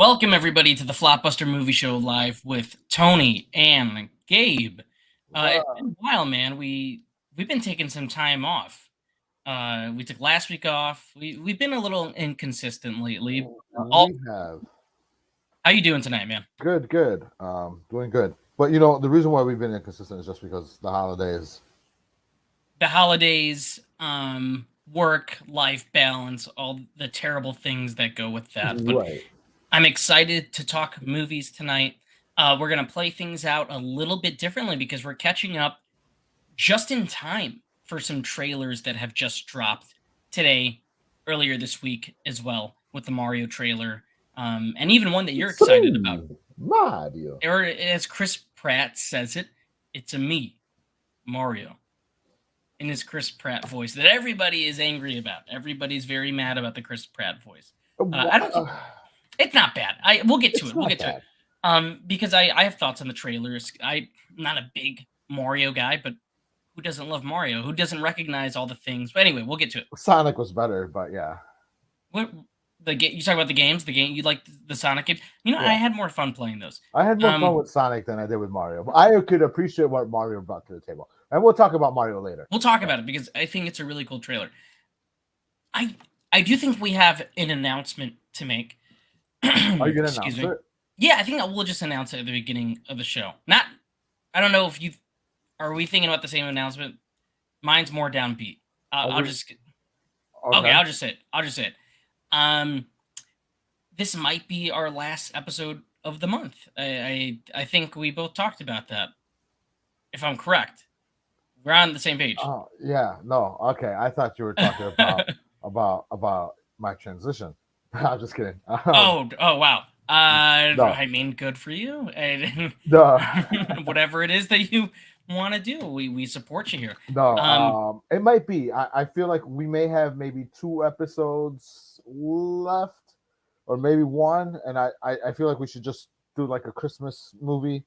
Welcome everybody to the Flopbuster Movie Show live with Tony and Gabe. It's Uh, been a while, man. We've been taking some time off. We took last week off. We've been a little inconsistent lately. All we have How you doing tonight, man? good, doing good. But the reason why we've been inconsistent is just because the holidays. The holidays, work, life balance, all the terrible things that go with that. But Right. I'm excited to talk movies tonight. We're gonna play things out a little bit differently because we're catching up just in time for some trailers that have just dropped today, earlier this week as well, with the Mario trailer, and even one that you're excited about. Three Mario. Or as Chris Pratt says it, it's a me, Mario, in his Chris Pratt voice that everybody is angry about. Everybody's very mad about the Chris Pratt voice. I don't think Uh, it's not bad. We'll get to it's it. We'll not get to it. bad. Because I have thoughts on the trailers. I'm not a big Mario guy, but who doesn't love Mario? Who doesn't recognize all the things? But anyway, we'll get to it. Sonic was better, but yeah, What you talk about the games? The game you like the Sonic games? I yeah. had more fun playing those. I had more fun Um, with Sonic than I did with Mario. But I could appreciate what Mario brought to the table, and we'll talk about Mario later. we'll talk about it because I think it's a really cool trailer. I I do think we have an announcement to make. Are you gonna Excuse announce me. it? Yeah, I think we'll just announce it at the beginning of the show. Not, I don't know if you are we thinking about the same announcement. Mine's more downbeat. Are I'll we just okay. okay? I'll just say it. I'll just say it. Um, this might be our last episode of the month. I think we both talked about that. If I'm correct, we're on the same page. Oh yeah, no, okay. I thought you were talking about my transition. I'm just kidding. Oh wow. No, I mean, good for you. And no, whatever it is that you want to do, we support you here. no. Um, It might be. I feel like we may have maybe 2 episodes left, or maybe one, and I feel like we should just do like a Christmas movie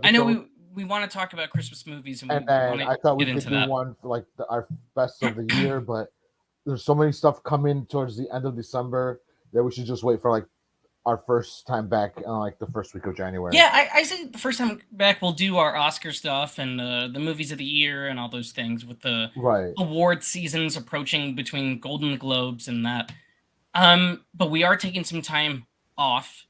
I know episode, we want to talk about Christmas movies, and and we want then to I thought we get could into do that. one for like our best of the year, but there's so many stuff coming towards the end of December that we should just wait for like our first time back on like the first week of January. Yeah, I say the first time back we'll do our Oscar stuff and the movies of the year and all those things with the Right. award seasons approaching between Golden Globes and that. But we are taking some time off,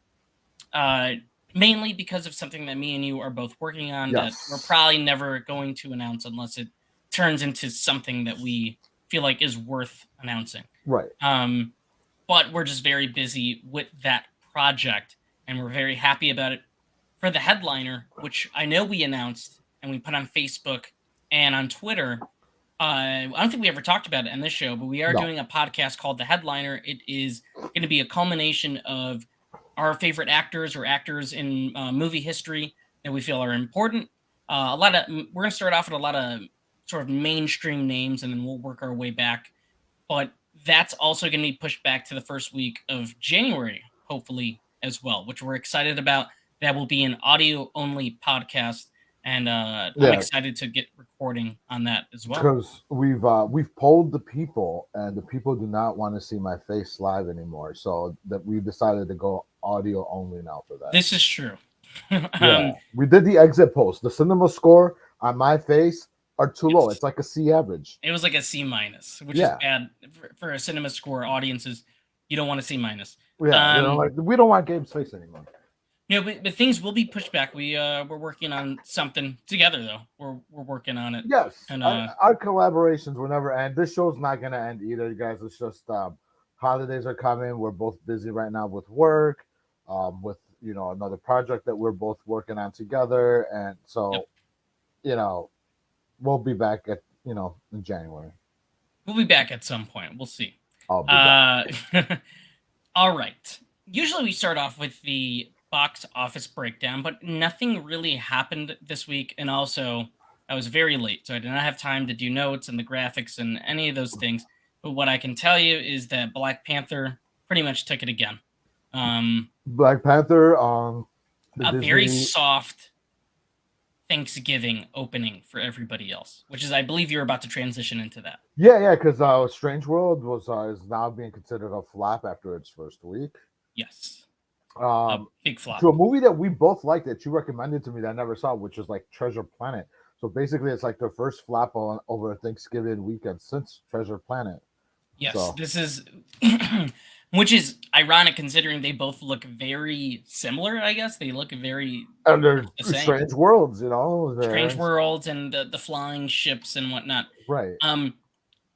uh, mainly because of something that me and you are both working on that we're Yes. probably never going to announce unless it turns into something that we feel like is worth announcing. Right. Um, but we're just very busy with that project, and we're very happy about it. For the headliner, which I know we announced and we put on Facebook and on Twitter. I don't think we ever talked about it in this show, but we are No. doing a podcast called The Headliner. It is going to be a culmination of our favorite actors or actors in movie history that we feel are important. We're going to start off with a lot of sort of mainstream names, and then we'll work our way back. But that's also going to be pushed back to the first week of January, hopefully as well, which we're excited about. That will be an audio only podcast, and I'm Yeah, excited to get recording on that as well. because we've polled the people, and the people do not want to see my face live anymore. So that we decided to go audio only now for that. This is true. Yeah, we did the exit post. The cinema score on my face are too low. It's like a C average. It was like a C minus, which is Yeah, bad for a cinema score audiences. You don't want a C minus. yeah. Like we don't want Gabe's face anymore. But things will be pushed back. We're working on something together though. We're working on it, Yes, and our collaborations will never end. This show's not gonna end either, you guys. It's just holidays are coming. We're both busy right now with work, with another project that we're both working on together, and so yep, you know we'll be back at in January. we'll be back at some point. We'll see. I'll be back. All right. Usually we start off with the box office breakdown, but nothing really happened this week. And also, I was very late, so I did not have time to do notes and the graphics and any of those things. But what I can tell you is that Black Panther pretty much took it again. Black Panther. The A very Disney. soft Thanksgiving opening for everybody else, which is, I believe, you're about to transition into that. Yeah, because Strange World was is now being considered a flop after its first week. Yes. A Um, big flop. to a movie that we both liked that you recommended to me that I never saw, which is like Treasure Planet. So basically, it's like the first flop on over Thanksgiving weekend since Treasure Planet. Yes, So, this is, which is ironic considering they both look very similar. I guess they look very and much they're the same. strange worlds, you know. Strange They're worlds and the flying ships and whatnot. right. Um,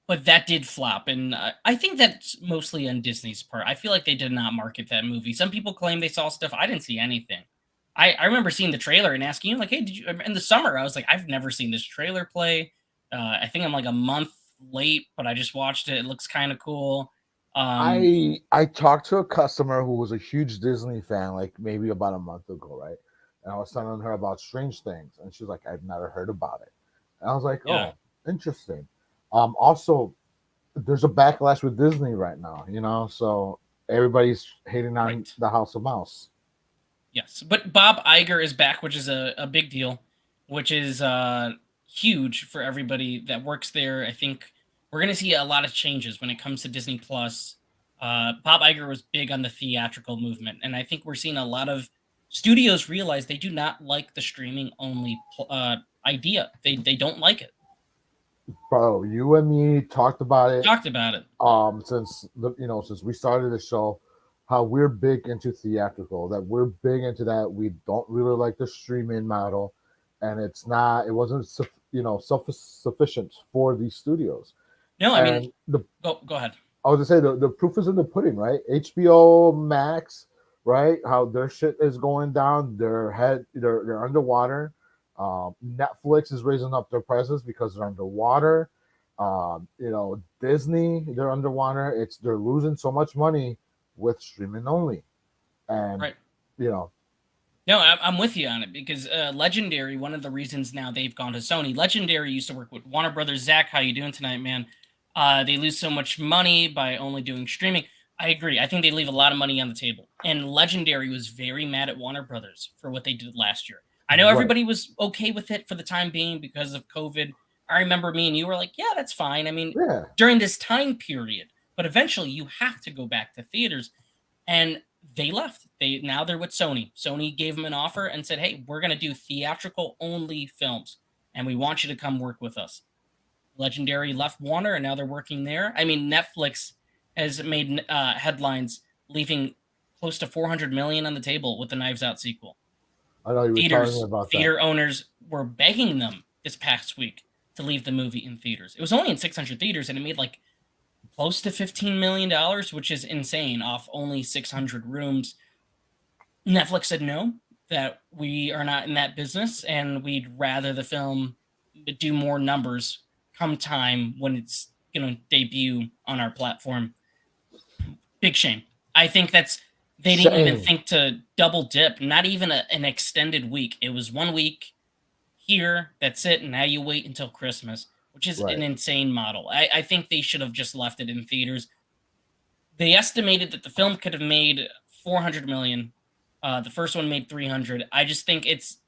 but that did flop, and I think that's mostly on Disney's part. I feel like they did not market that movie. Some people claim they saw stuff. I didn't see anything. I remember seeing the trailer and asking you, like, "Hey, did you?" In the summer, I was like, "I've never seen this trailer play." I think I'm like a month late, but I just watched it. It looks kind of cool. Um, I talked to a customer who was a huge Disney fan, like maybe about a month ago, right? And I was telling her about Strange Things, and she's like, "I've never heard about it." And I was like, yeah, "Oh, interesting." Also, there's a backlash with Disney right now, you know, so everybody's hating on right. the House of Mouse. Yes, but Bob Iger is back, which is a big deal, which is huge for everybody that works there. I think we're going to see a lot of changes when it comes to Disney Plus. Bob Iger was big on the theatrical movement, and I think we're seeing a lot of studios realize they do not like the streaming only idea. They don't like it. Bro, you and me talked about it Talked about it. since the since we started the show, how we're big into theatrical, that we're big into that. We don't really like the streaming model, and it wasn't self sufficient for these studios. No, I mean, And the go ahead. I was gonna say the proof is in the pudding, right? HBO Max, right? How their shit is going down, they're underwater. Netflix is raising up their prices because they're underwater. Disney, they're underwater. They're losing so much money with streaming only, and Right. you know, No, I'm with you on it because Legendary. One of the reasons now they've gone to Sony. Legendary used to work with Warner Brothers. Zach, how you doing tonight, man? They lose so much money by only doing streaming. I agree. I think they leave a lot of money on the table. And Legendary was very mad at Warner Brothers for what they did last year. I know right, everybody was okay with it for the time being because of COVID. I remember me and you were like, "Yeah, that's fine." I mean, yeah, during this time period, but eventually you have to go back to theaters and they left. They're with Sony. Sony gave them an offer and said, "Hey, we're going to do theatrical only films, and we want you to come work with us." Legendary left Warner, and now they're working there. I mean, Netflix has made headlines, leaving close to 400 million on the table with the Knives Out sequel. I know you were telling me Theaters, about that. theater owners were begging them this past week to leave the movie in theaters. It was only in 600 theaters, and it made like close to $15 million, which is insane off only 600 rooms. Netflix said no, that we are not in that business, and we'd rather the film do more numbers come time when it's going to debut on our platform. Big shame. I think they didn't even Shame. think to double dip, not even an extended week. It was 1 week here, that's it, and now you wait until Christmas, which is an Right. insane model. I think they should have just left it in theaters. They estimated that the film could have made 400 million. The first one made 300. I just think it's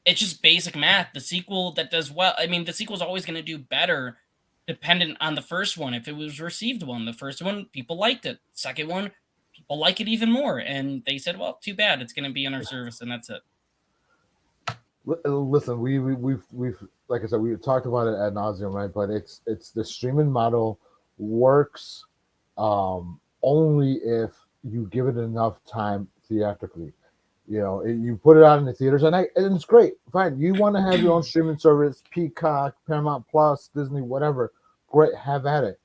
just basic math. The sequel that does well, I mean, the sequel's always going to do better dependent on the first one. If it was received one, the first one people liked it. Second one, people like it even more. And they said, well, too bad. It's going to be on our service, and that's it. Listen, we've like I said, we talked about it ad nauseum, right? But it's the streaming model works only if you give it enough time theatrically. You put it out in the theaters, and it's great. Fine, you want to have your own streaming service, Peacock, Paramount Plus, Disney, whatever. Great, have at it.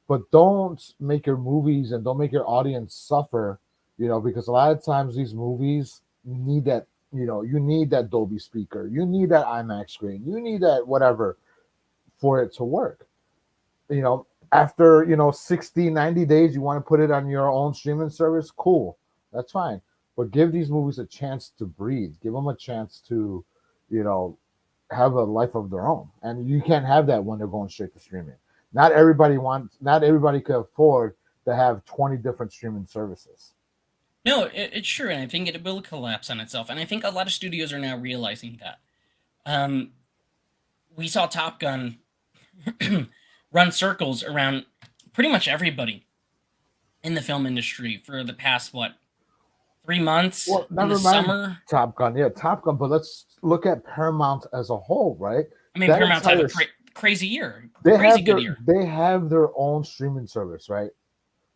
But don't make your movies and don't make your audience suffer. Because a lot of times these movies need that. You need that Dolby speaker. You need that IMAX screen. You need that whatever for it to work. After 60, 90 days, you want to put it on your own streaming service. Cool, that's fine. But give these movies a chance to breathe. Give them a chance to, you know, have a life of their own. And you can't have that when they're going straight to streaming. Not everybody can afford to have 20 different streaming services. No, it's true. And I think it will collapse on itself. And I think a lot of studios are now realizing that. Um, we saw Top Gun run circles around pretty much everybody in the film industry for the past, what, 3 months Well, in the never mind summer. Top Gun. Yeah, Top Gun. But let's look at Paramount as a whole, right? I mean, That Paramount's have a entire crazy year, they crazy have good their year. they have their own streaming service, right?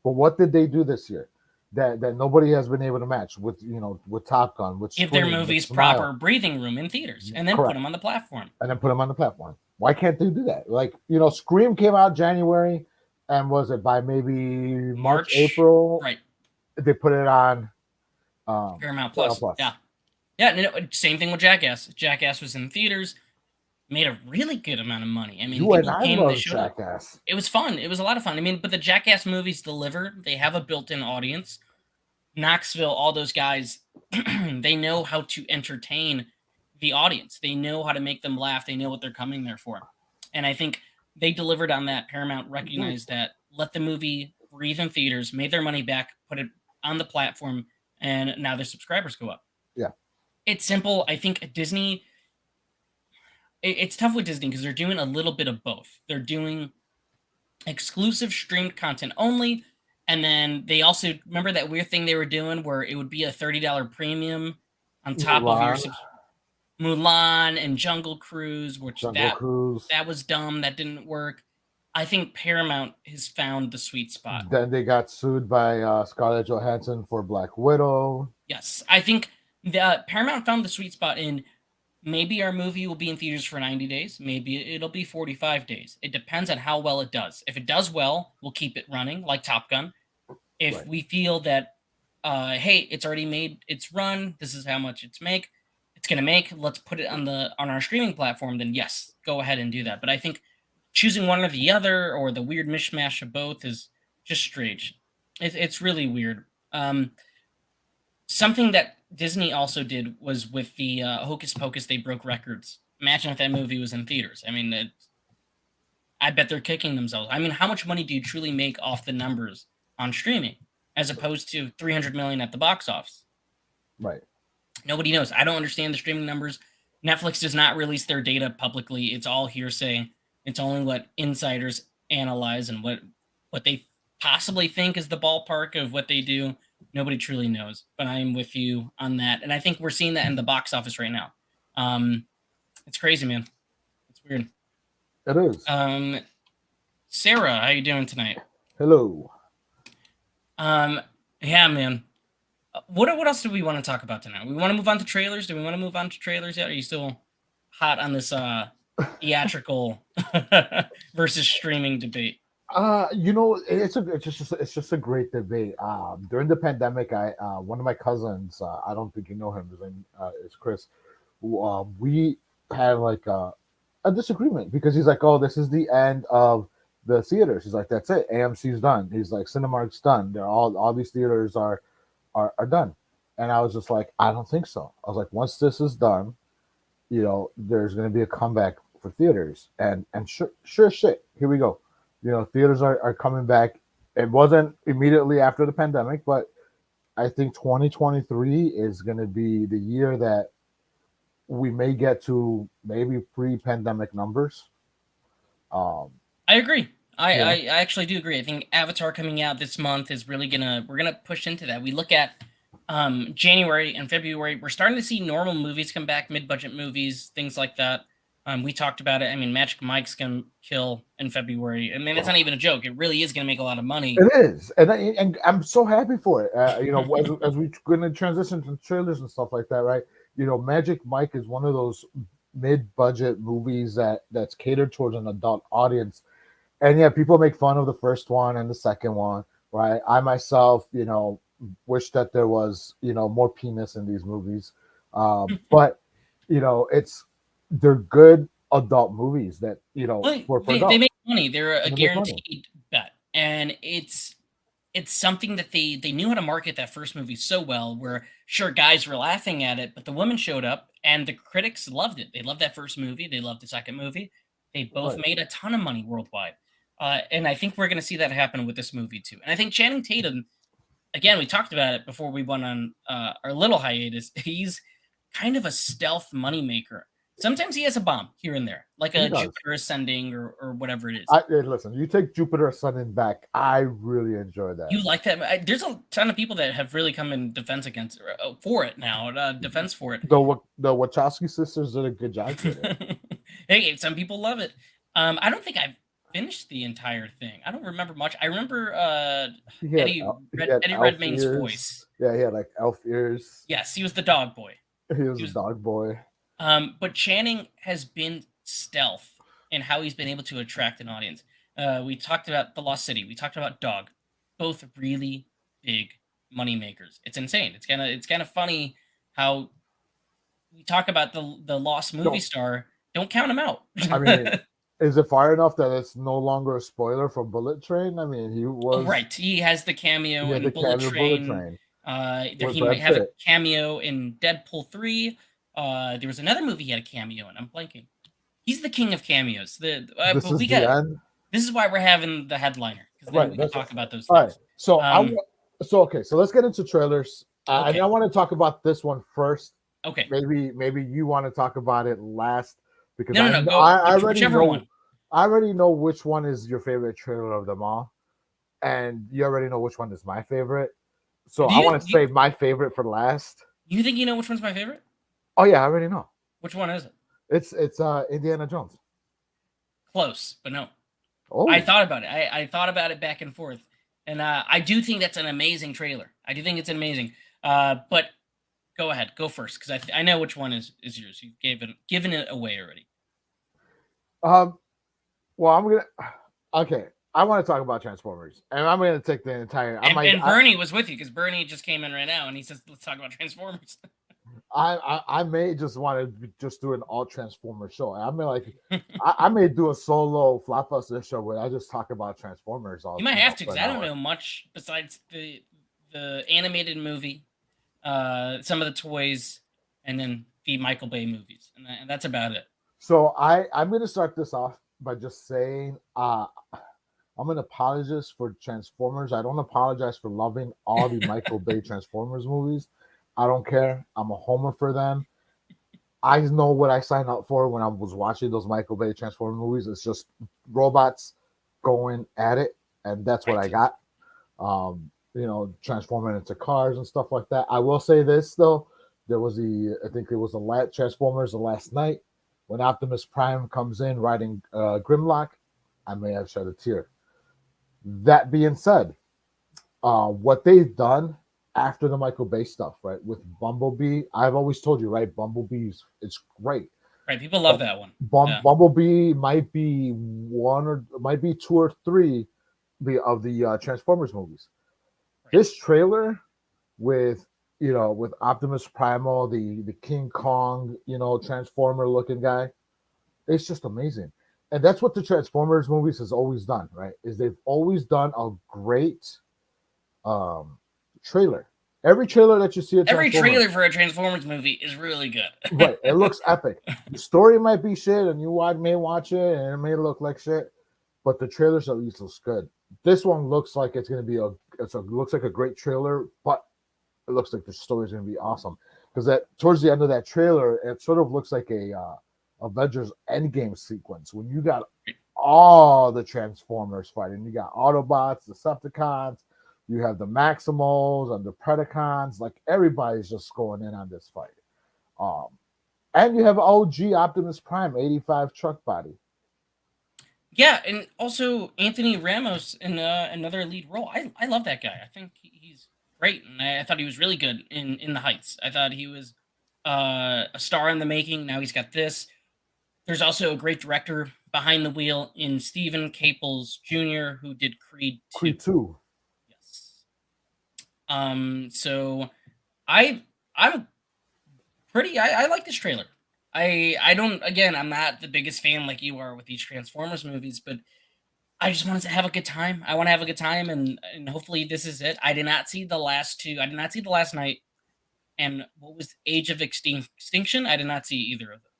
But what did they do this year that nobody has been able to match with with Top Gun, with Give their Scream, with movies Smile? proper breathing room in theaters, and then put Correct. them on the platform. And then put them on the platform. Why can't they do that? Like, Scream came out January, and was it by maybe March, March, April, right? they put it on Paramount Paramount Plus. Plus. Yeah, yeah. No, same thing with Jackass. Jackass was in theaters, made a really good amount of money. I mean, You and people I came, they love showed up. Jackass. It was fun. It was a lot of fun. I mean, but the Jackass movies deliver. They have a built-in audience. Knoxville, all those guys, they know how to entertain the audience. They know how to make them laugh. They know what they're coming there for. And I think they delivered on that. Paramount recognized that, let the movie breathe in theaters, made their money back, put it on the platform, and now their subscribers go up. Yeah. It's simple. I think Disney, it's tough with Disney because they're doing a little bit of both. They're doing exclusive streamed content only. And then they also, remember that weird thing they were doing where it would be a $30 premium on top of your Mulan, Mulan and Jungle Cruise, which Jungle that Cruise. that was dumb. That didn't work. I think Paramount has found the sweet spot. Then they got sued by Scarlett Johansson for Black Widow. Yes, I think the Paramount found the sweet spot in, maybe our movie will be in theaters for 90 days. Maybe it'll be 45 days. It depends on how well it does. If it does well, we'll keep it running like Top Gun. If Right. we feel that, hey, it's already made its run, this is how much it's going to make, let's put it on our streaming platform, then yes, go ahead and do that. But I think choosing one or the other, or the weird mishmash of both, is just strange. It's really weird. Something that Disney also did was with the Hocus Pocus, they broke records. Imagine if that movie was in theaters. I mean, I bet they're kicking themselves. I mean, how much money do you truly make off the numbers on streaming, as opposed to 300 million at the box office? Right. Nobody knows. I don't understand the streaming numbers. Netflix does not release their data publicly. It's all hearsay. It's only what insiders analyze, and what they possibly think is the ballpark of what they do. Nobody truly knows. But I'm with you on that, and I think we're seeing that in the box office right now. It's crazy, man. It's weird. It is. Sarah, how you doing tonight? Hello. Um, yeah, man. What else do we want to talk about tonight? We want to move on to trailers. Do we want to move on to trailers yet? Are you still hot on this theatrical versus streaming debate? It's just a great debate. During the pandemic, I one of my cousins, I don't think you know him. His name is Chris. We had like a disagreement because he's like, "Oh, this is the end of the theaters." He's like, "That's it. AMC's done." He's like, "Cinemark's done. They're all these theaters are done." And I was just like, "I don't think so." I was like, "Once this is done, there's going to be a comeback for theaters." And sure shit, here we go. Theaters are coming back. It wasn't immediately after the pandemic, but I think 2023 is going to be the year that we may get to maybe pre-pandemic numbers. Um, I agree. yeah, I actually do agree. I think Avatar coming out this month is really we're gonna push into that. We look at January and February, we're starting to see normal movies come back, mid-budget movies, things like that. We talked about it. I mean, Magic Mike's gonna kill in February. I mean, it's not even a joke. It really is gonna make a lot of money. it is, and I'm so happy for it. As we're going to transition to trailers and stuff like that, right? Magic Mike is one of those mid-budget movies that's catered towards an adult audience. And yeah, people make fun of the first one and the second one, right? I myself, wish that there was, more penis in these movies. But they're good adult movies that, Well, for they adults. make money. They're a They make money. guaranteed bet, and it's something that they knew how to market that first movie so well. Where sure, guys were laughing at it, but the women showed up, and the critics loved it. They loved that first movie. They loved the second movie. They both Right. made a ton of money worldwide, and I think we're going to see that happen with this movie too. And I think Channing Tatum, again, we talked about it before we went on our little hiatus. He's kind of a stealth moneymaker. Sometimes he has a bomb here and there, like He a does. Jupiter Ascending or whatever it is. Listen, you take Jupiter Ascending back. I really enjoy that. You like that? There's a ton of people that have really come in defense against for it now. Defense for it. The Wachowski sisters did a good job with it. Hey, some people love it. I don't think I've finished the entire thing. I don't remember much. I remember He had Eddie elf Redmayne's voice. ears. Yeah, he had like elf ears. Yes, he was the dog boy. He was He a was, dog boy. but Channing has been stealth in how he's been able to attract an audience. We talked about The Lost City. We talked about Dog. Both really big money makers. It's insane. It's kind of funny how we talk about the lost movie star. Don't count him out. I mean, is it far enough that it's no longer a spoiler for Bullet Train? I mean, he was right. He has the cameo in Bullet Train. He might have a cameo in Deadpool 3. There was another movie he had a cameo in. I'm blanking. He's the king of cameos. This is why we're having the headliner, because then we can talk about those things. All right. So okay. So let's get into trailers. Okay. I want to talk about this one first. Okay. Maybe you want to talk about it last because I already know which one is your favorite trailer of them all, and you already know which one is my favorite. So I want to save my favorite for last. You think you know which one's my favorite? Oh yeah, I already know. Which one is it? It's Indiana Jones. Close, but no. Oh. I thought about it. I thought about it back and forth, and I do think that's an amazing trailer. I do think it's amazing. But go ahead, go first, because I know which one is yours. You've given it away already. Well, I'm gonna. Okay, I want to talk about Transformers, and I'm gonna take the entire. And Bernie was with you because Bernie just came in right now, and he says, "Let's talk about Transformers." I may just want to just do an all Transformer show. I may I may do a solo Flopbuster show where I just talk about Transformers all. You might have to, because I don't know much besides the animated movie, some of the toys, and then the Michael Bay movies, and that's about it. So I'm gonna start this off by just saying I'm an apologist for Transformers. I don't apologize for loving all the Michael Bay Transformers movies. I don't care. I'm a homer for them. I know what I signed up for when I was watching those Michael Bay Transformers movies. It's just robots going at it, and that's what I got. Transforming into cars and stuff like that. I will say this though, I think it was the last Transformers the last night when Optimus Prime comes in riding Grimlock. I may have shed a tear. That being said, what they've done after the Michael Bay stuff, right, with Bumblebee, I've always told you, right, Bumblebee's it's great. Right, people love that one. Bumblebee might be two or three of the Transformers movies. Right. This trailer with Optimus Primal, the King Kong, Transformer looking guy, it's just amazing. And that's what the Transformers movies has always done, right? Is they've always done a great trailer. Every trailer that you see, every trailer for a Transformers movie is really good. Right, it looks epic. The story might be shit, and you may watch it, and it may look like shit, but the trailers at least looks good. This one looks like it's going to be looks like a great trailer, but it looks like the story is going to be awesome because towards the end of that trailer, it sort of looks like a Avengers Endgame sequence when you got all the Transformers fighting. You got Autobots, Decepticons, you have the Maximals and the Predacons. Like everybody's just going in on this fight. And you have OG Optimus Prime 85 truck body. Yeah, and also Anthony Ramos in another lead role. I love that guy. I think he's great, and I thought he was really good in The Heights. I thought he was a star in the making. Now he's got this. There's also a great director behind the wheel in Stephen Caples Jr., who did Creed 2. Creed 2. Yes. So I'm pretty. I like this trailer. I'm not the biggest fan like you are with these Transformers movies, but I just wanted to have a good time. I want to have a good time, and hopefully this is it. I did not see the last two. I did not see The Last Night, and what was Age of Extinction? I did not see either of those.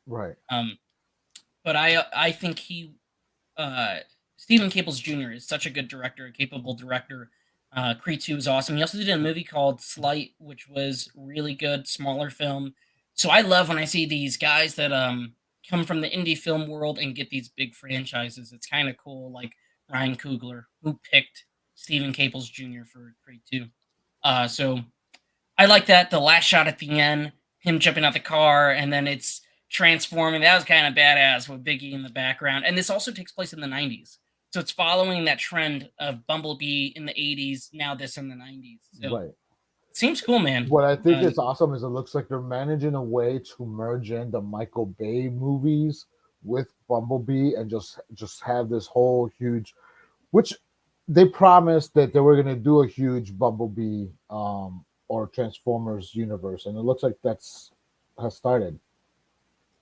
Right. But I think Stephen Caples Jr. is such a good director, a capable director. Creed 2 is awesome. He also did a movie called Slight, which was really good, smaller film. So I love when I see these guys that come from the indie film world and get these big franchises. It's kind of cool, like Ryan Coogler, who picked Stephen Caples Jr. for Creed 2. So I like that. The last shot at the end, him jumping out the car, and then it's transforming. That was kind of badass with Biggie in the background. And this also takes place in the 90s. So it's following that trend of Bumblebee in the 80s, now this in the 90s. So Right. it seems cool, man. What I think Uh, is awesome is it looks like they're managing a way to merge in the Michael Bay movies with Bumblebee and just have this whole huge, which they promised that they were going to do a huge Bumblebee or Transformers universe, and it looks like that's has started.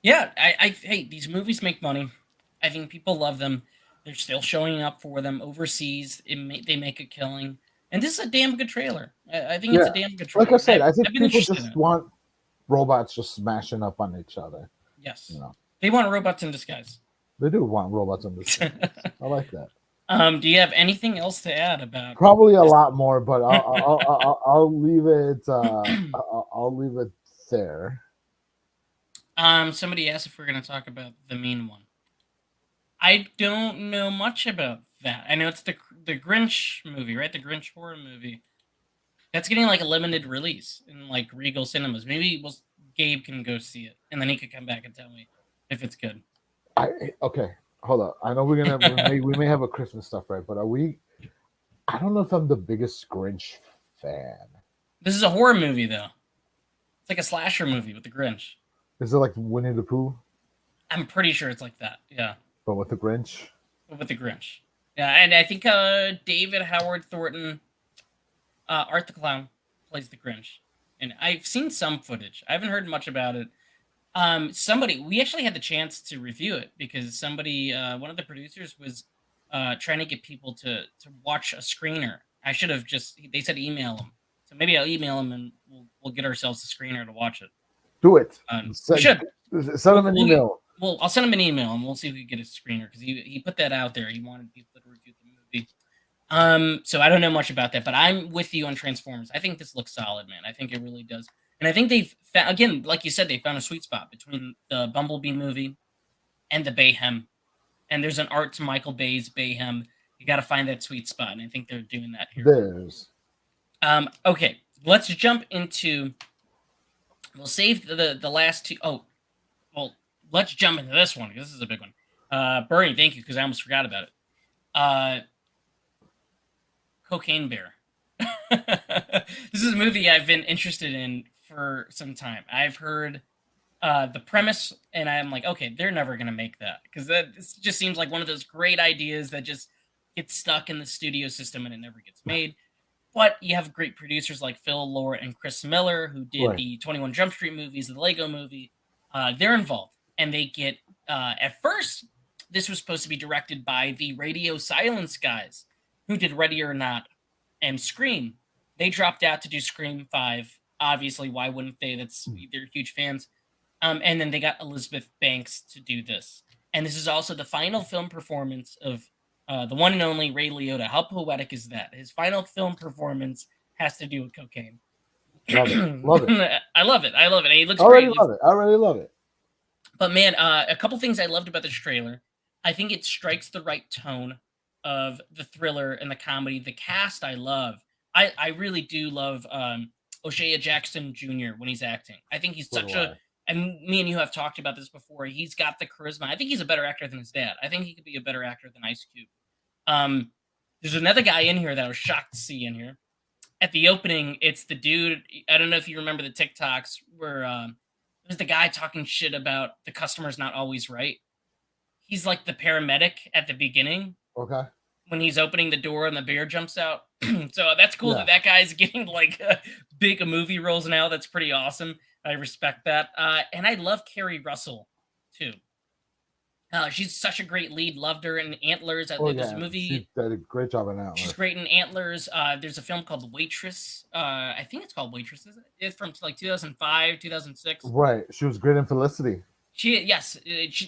yeah, hey, these movies make money. I think people love them. They're still showing up for them overseas. They make a killing. And this is a damn good trailer. I think it's a Yeah, damn good like I trailer. said, I I've think been people interested in just it. want robots just smashing up on each other. You Yes. know, They want robots in disguise. they do want robots in this. I like that. Do you have anything else to add about Probably a this? lot more, but I'll leave it. I'll leave it there. Somebody asked if we're going to talk about the mean one. I don't know much about that. I know it's the Grinch movie, right? The Grinch horror movie. That's getting like a limited release in like Regal Cinemas. Maybe Gabe can go see it, and then he could come back and tell me if it's good. Okay, hold up. I know we may have a Christmas stuff, right? But are we? I don't know if I'm the biggest Grinch fan. This is a horror movie though. It's like a slasher movie with the Grinch. Is it like Winnie the Pooh, I'm pretty sure it's like that. Yeah, but with the Grinch? with the Grinch. Yeah, and I think David Howard Thornton, Art the Clown, plays the Grinch. And I've seen some footage. I haven't heard much about it. Somebody we actually had the chance to review it because somebody, one of the producers, was trying to get people to watch a screener. I should have just they said email them, so maybe I'll email them and we'll get ourselves a screener to watch it. Do it. We should. Send them an We'll, email. I'll send him an email and we'll see if we can get a screener because he put that out there. He wanted people to review the movie. So I don't know much about that, but I'm with you on Transformers. I think this looks solid, man. I think it really does. And I think they've found, again, like you said, they found a sweet spot between the Bumblebee movie and the Bayhem. And there's an art to Michael Bay's Bayhem. You got to find that sweet spot, and I think they're doing that here. There's Okay, let's jump into. We'll save the last two. Oh, well, let's jump into this one. This is a big one. Bernie, thank you because I almost forgot about it. Cocaine Bear. This is a movie I've been interested in for some time. I've heard the premise, and I'm like, okay, they're never gonna make that because this just seems like one of those great ideas that just gets stuck in the studio system and it never gets made. But you have great producers like Phil Lord and Chris Miller who did right. the 21 Jump Street movies, the Lego movie. They're involved, and they get at first this was supposed to be directed by the Radio Silence guys who did Ready or Not and Scream. They dropped out to do Scream 5. Obviously, why wouldn't they? They're huge fans. And then they got Elizabeth Banks to do this. And this is also the final film performance of the one and only Ray Liotta. How poetic is that? His final film performance has to do with cocaine. Love it. Love it. I love it. I love it. And he looks Already great. love it. I already love it. But man, a couple things I loved about this trailer. I think it strikes the right tone of the thriller and the comedy. The cast I love. I really do love O'Shea Jackson Jr. when he's acting. I think he's So do such I. a. And me and you have talked about this before. He's got the charisma. I think he's a better actor than his dad. I think he could be a better actor than Ice Cube. There's another guy in here that I was shocked to see in here. At the opening, it's the dude. I don't know if you remember the TikToks where there's the guy talking shit about the customer's not always right. He's like the paramedic at the beginning Okay. when he's opening the door and the bear jumps out. So that's cool Yeah. that guy's getting like big movie roles now. That's pretty awesome. I respect that. And I love Carrie Russell too. She's such a great lead. Loved her in Antlers. Oh There's a yeah. movie. She did a great job in that She's one. great in Antlers. There's a film called The Waitress. I think it's called Waitress. Is it? It's from like 2005, 2006. Right. She was great in Felicity. Yes,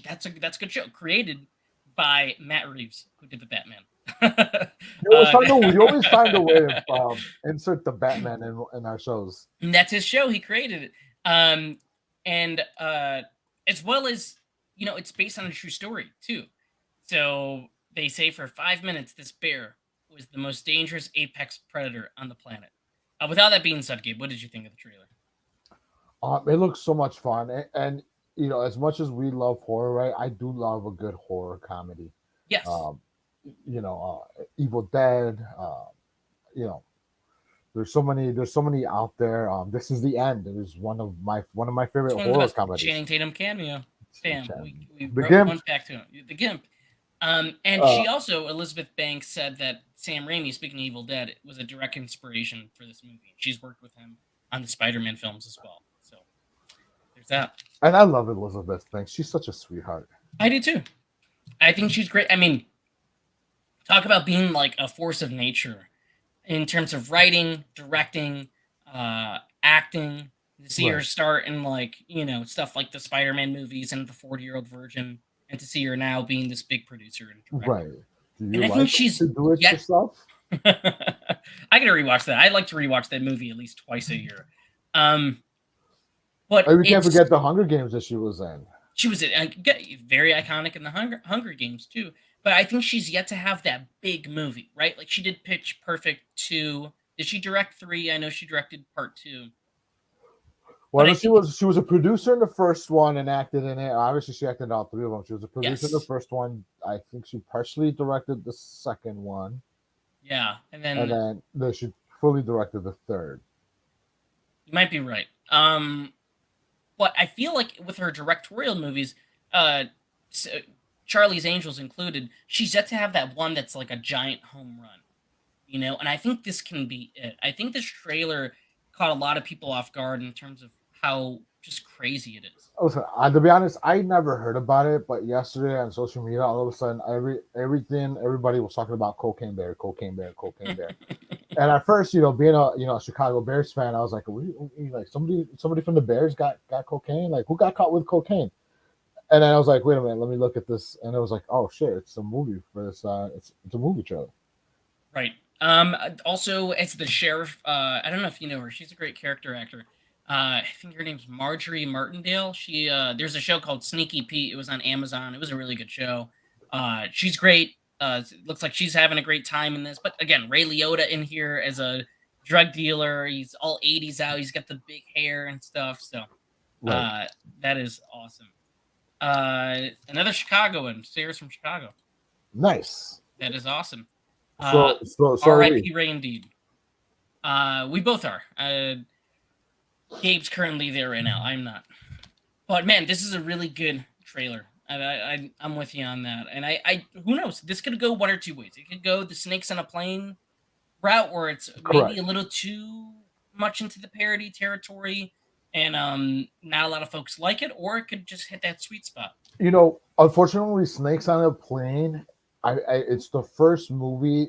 that's a good show. Created by Matt Reeves, who did the Batman. You always find a way to insert the Batman in our shows. And that's his show. He created it. and as well as it's based on a true story too. So they say for 5 minutes this bear was the most dangerous apex predator on the planet. Without that being said, Gabe, what did you think of the trailer? It looks so much fun, and as much as we love horror, right? I do love a good horror comedy. Yes, Um, Evil Dead. You know, There's so many out there. This is the end. It is one of my it's favorite one of the horror best comedies. Channing Tatum cameo. Bam, we The wrote Gimp. one back to him. The Gimp. And Uh, she also, Elizabeth Banks, said that Sam Raimi, speaking of Evil Dead, was a direct inspiration for this movie. She's worked with him on the Spider-Man films as well. So there's that. and I love Elizabeth Banks. She's such a sweetheart. I do too. I think she's great. I mean, talk about being like a force of nature in terms of writing, directing, acting. To see her Right. start in like stuff like the Spider-Man movies and the 40-year-old virgin, and to see her now being this big producer and Right. director. Do And you I think like she's to do it yet yourself? I gotta rewatch that. I like to rewatch that movie at least twice a year. Um, but And we can't it's forget the Hunger Games that she was in. she was very iconic in the Hunger Games too. But I think she's yet to have that big movie, right? Like she did Pitch Perfect 2. Did she direct 3? I know she directed part 2. But Well, I think she was a producer in the first one and acted in it. Obviously, she acted in all three of them. She was a producer in the yes, first one. I think she partially directed the second one, yeah, and and then then she fully directed the third. you might be right. But I feel like with her directorial movies, uh, s- Charlie's Angels included, she's yet to have that one that's like a giant home run. And I think this can be it. I think this trailer caught a lot of people off guard in terms of how just crazy it is. Listen, to be honest, I never heard about it, but yesterday on social media, all of a sudden, everybody was talking about Cocaine Bear, Cocaine Bear, Cocaine Bear. And at first, being a Chicago Bears fan, I was like, like somebody from the Bears got cocaine. Like, who got caught with cocaine? And then I was like, wait a minute, let me look at this. And it was like, oh shit, it's a movie for this. It's a movie trailer. Right. Also, it's the sheriff. I don't know if you know her. She's a great character actor. I think her name's Marjorie Martindale. There's a show called Sneaky Pete. It was on Amazon. It was a really good show. She's great. It looks like she's having a great time in this. But again, Ray Liotta in here as a drug dealer. He's all 80s out. He's got the big hair and stuff. So Right. uh, that is awesome. Another Chicagoan. Sarah's from Chicago. Nice. That is awesome. Uh, So are we. R.I.P. Ray indeed. We both are. Gabe's currently there right now. I'm not. But man, this is a really good trailer. I'm with you on that. And who knows? This could go one or two ways. It could go the snakes on a plane route, where it's maybe Correct. a little too much into the parody territory, and not a lot of folks like it, or it could just hit that sweet spot. Unfortunately, Snakes on a Plane. It's the first movie.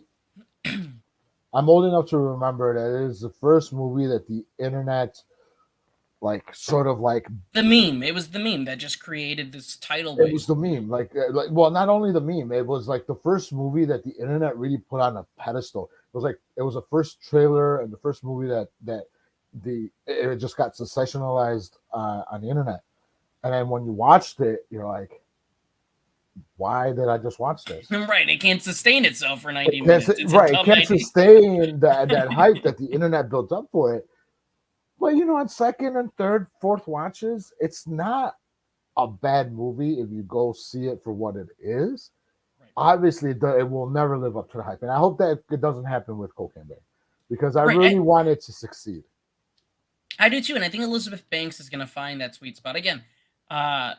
I'm old enough to remember that it is the first movie that the internet, like, sort of like, The meme. It was the meme that just created this tidal it was wave. the meme. Well, not only the meme, it was like the first movie that the internet really put on a pedestal. It was the first trailer and the first movie that it just got sensationalized on the internet. And then when you watched it, you're like, why did I just watch this? Right. It can't sustain itself for 90 It can't, minutes. It's a right, it dumb can't idea. sustain that hype that the internet built up for it. But on second and third, fourth watches, it's not a bad movie if you go see it for what it is. Right. Obviously, it will never live up to the hype, and I hope that it doesn't happen with Cocaine Bear, because I Right. really want it to succeed. I do too, and I think Elizabeth Banks is going to find that sweet spot again. Uh,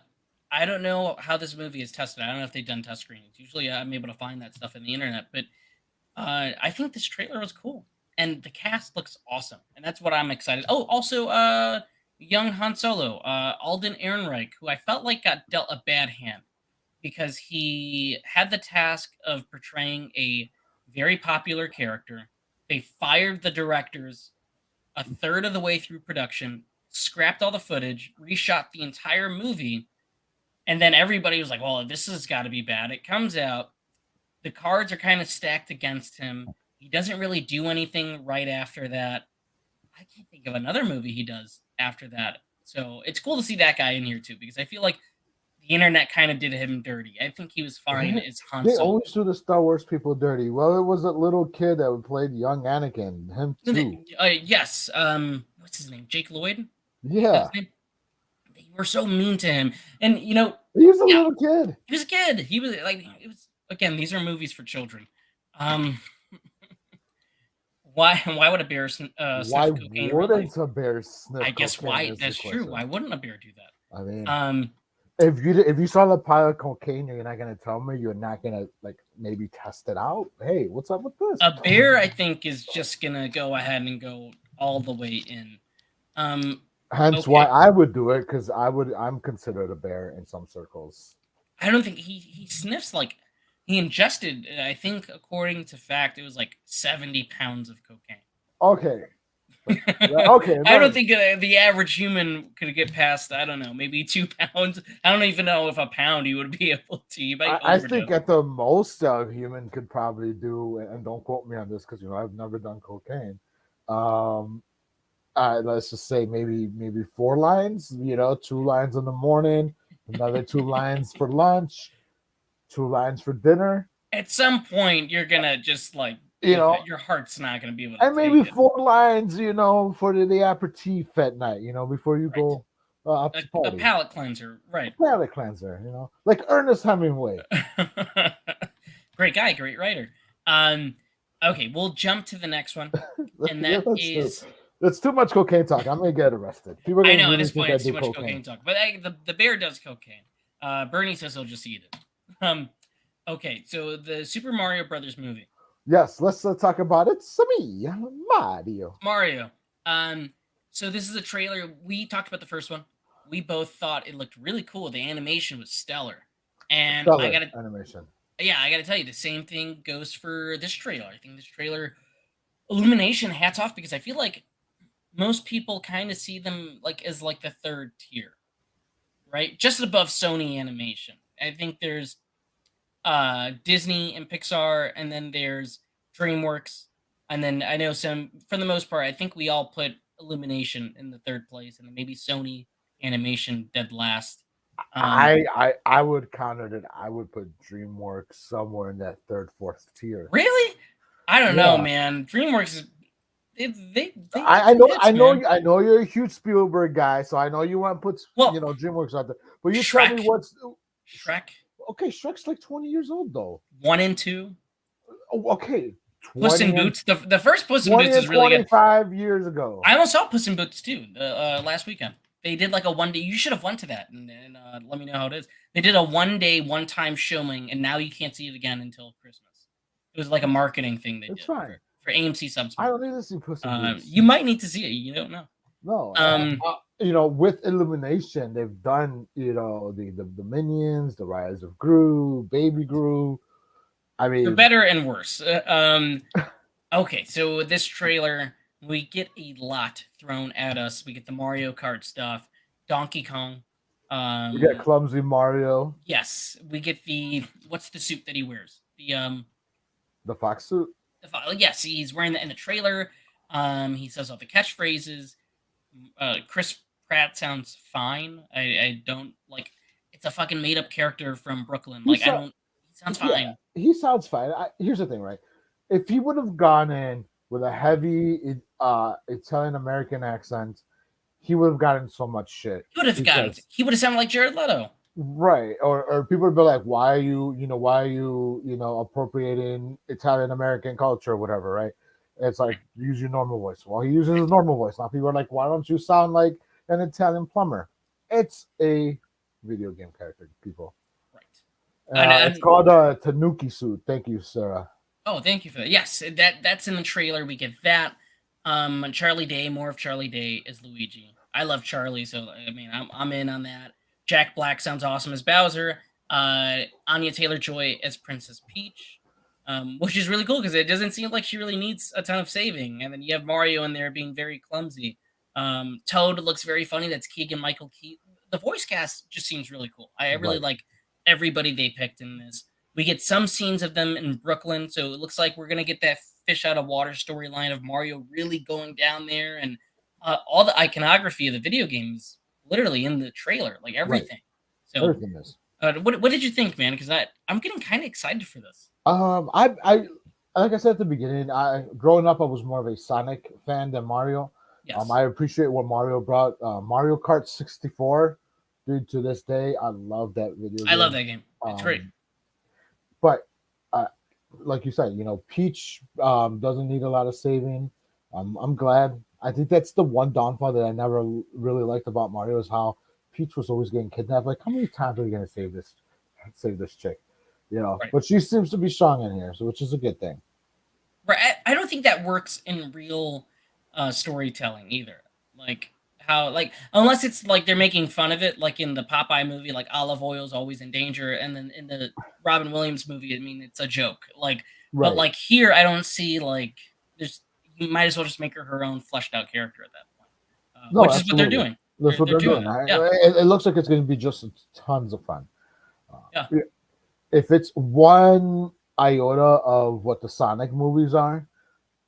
I don't know how this movie is tested. I don't know if they've done test screenings. Usually, I'm able to find that stuff in the internet, but I think this trailer was cool, and the cast looks awesome, and that's what I'm excited. Oh, also, young Han Solo, Alden Ehrenreich, who I felt like got dealt a bad hand because he had the task of portraying a very popular character. They fired the directors a third of the way through production, scrapped all the footage, reshot the entire movie, and then everybody was like, "Well, this has got to be bad." It comes out, the cards are kind of stacked against him. He doesn't really do anything right after that. I can't think of another movie he does after that. So it's cool to see that guy in here too, because I feel like the internet kind of did him dirty. I think he was fine as Han They Solo. always do the Star Wars people dirty. Well, it was a little kid that played young Anakin. Him too. Yes. What's his name? Jake Lloyd. I think that's Yeah, his name. They were so mean to him, and he was a yeah, little kid. he was a kid. He was like, it was again. These are movies for children. Um, why would a bear Why sniff cocaine in real life? wouldn't a bear sniff I guess cocaine? why Is the that's true. question. Why wouldn't a bear do that? I mean, Um, if you saw the pile of cocaine, you're not gonna tell me. You're not gonna like maybe test it out. Hey, what's up with this? a bear, I think, is just gonna go ahead and go all the way in. Um, Hence why okay. I would do it because I'm considered a bear in some circles. I don't think he sniffs like he ingested. I think according to fact, it was like 70 pounds of cocaine. Okay, okay, I don't then think the average human could get past. I don't know, maybe 2 pounds. I don't even know if a pound he would be able to. You might I think overdose. at the most a human could probably do, and don't quote me on this because I've never done cocaine. Um, let's just say maybe 4 lines. 2 lines in the morning, another 2 lines for lunch, 2 lines for dinner. At some point, you're gonna just like You know, your heart's not gonna be able to and take maybe it. 4 lines. For the aperitif at night. Before you Right, go up to a party. palate cleanser. A Right. palate cleanser. Like Ernest Hemingway. Great guy, great writer. Okay, we'll jump to the next one, and Yeah, that is that's too much cocaine talk. I'm gonna get arrested. People are I gonna know at really this think point I it's too do much cocaine. cocaine talk, but the bear does cocaine. Bernie says he'll just eat it. Um, okay, so the Super Mario Brothers movie, Yes, let's talk about it. It's me, Mario. Mario. Um, so this is a trailer. We talked about the first one. We both thought it looked really cool. The animation was stellar, and Stellar animation. I gotta tell you, the same thing goes for this trailer. I think this trailer, Illumination, hats off, because I feel like most people kind of see them like as like the third tier, right? Just above Sony Animation. I think there's Disney and Pixar, and then there's DreamWorks, and then I know some. For the most part, I think we all put Illumination in the third place, and then maybe Sony Animation dead last. Um, I would counter it. I would put DreamWorks somewhere in that third, fourth tier. really, I don't know, Yeah, man. DreamWorks is they got I some know, hits, man. I know you're a huge Spielberg guy, so I know you want to put Well, DreamWorks out there. But you tell me Shrek, what's Shrek, okay. Shrek's like 20 years old though. 1 and 2, Oh, okay, Puss 20 in and Boots. The first Puss in 20 Boots and is really good. 25 years ago. I almost saw Puss in Boots too last weekend. They did like a 1 day. You should have went to that and let me know how it is. They did a 1 day, one-time showing, and now you can't see it again until Christmas. It was like a marketing thing they It's did fine. for AMC subs. I don't need to see Puss in Boots. You might need to see it. You don't know. No, Um, with Illumination, they've done the Minions, the Rise of Gru, Baby Gru. I for mean, better and worse. Okay, so this trailer, we get a lot thrown at us. We get the Mario Kart stuff, Donkey Kong. we got Clumsy Mario, Yes, we get the what's the suit that he wears? the fox suit. Yes, he's wearing that in the trailer. He says all the catchphrases. Chris Pratt sounds fine. I don't like. It's a fucking made up character from Brooklyn. He Like I so- don't. He sounds yeah, fine. he sounds fine. Here's the thing, right? If he would have gone in with a heavy Italian American accent, he would have gotten so much shit. He would have gotten. He would have sounded like Jared Leto. Right, or people would be like, why are you appropriating Italian American culture or whatever, right? It's like, use your normal voice. Well, he uses his normal voice. Now people are like, why don't you sound like an Italian plumber? It's a video game character, people. Right. It's called a Tanuki suit. Thank you, Sarah. Oh, thank you for that. Yes, that's in the trailer. We get that. Charlie Day, more of Charlie Day as Luigi. I love Charlie, so I mean, I'm in on that. Jack Black sounds awesome as Bowser. Anya Taylor-Joy as Princess Peach, which is really cool because it doesn't seem like she really needs a ton of saving. And then you have Mario in there being very clumsy. Toad looks very funny. That's Keegan-Michael Key. The voice cast just seems really cool. I really like everybody they picked in this. We get some scenes of them in Brooklyn, so it looks like we're gonna get that fish out of water storyline of Mario really going down there, and all the iconography of the video games literally in the trailer, like Right. everything. So, Everything is. what did you think, man? Because I'm getting kind of excited for this. I like I said at the beginning, I growing up I was more of a Sonic fan than Mario. Yes, I appreciate what Mario brought. Mario Kart 64, dude. To this day, I love that video I love game. that game. It's great. Um, but uh, like you said, Peach doesn't need a lot of saving. I'm glad. I think that's the one downfall that I never really liked about Mario is how Peach was always getting kidnapped. Like, how many times are you gonna save this chick? Right. But she seems to be strong in here, so which is a good thing. Right. I don't think that works in real storytelling either. Like how like unless it's like they're making fun of it, like in the Popeye movie, like olive oil is always in danger, and then in the Robin Williams movie, I mean it's a joke. Like, but Right. like here, I don't see like there's you might as well just make her own fleshed out character at that point, No, which is what they're absolutely. doing. That's what They're they're doing doing. it. Yeah. It looks like it's going to be just tons of fun. Yeah. Uh, if it's one iota of what the Sonic movies are,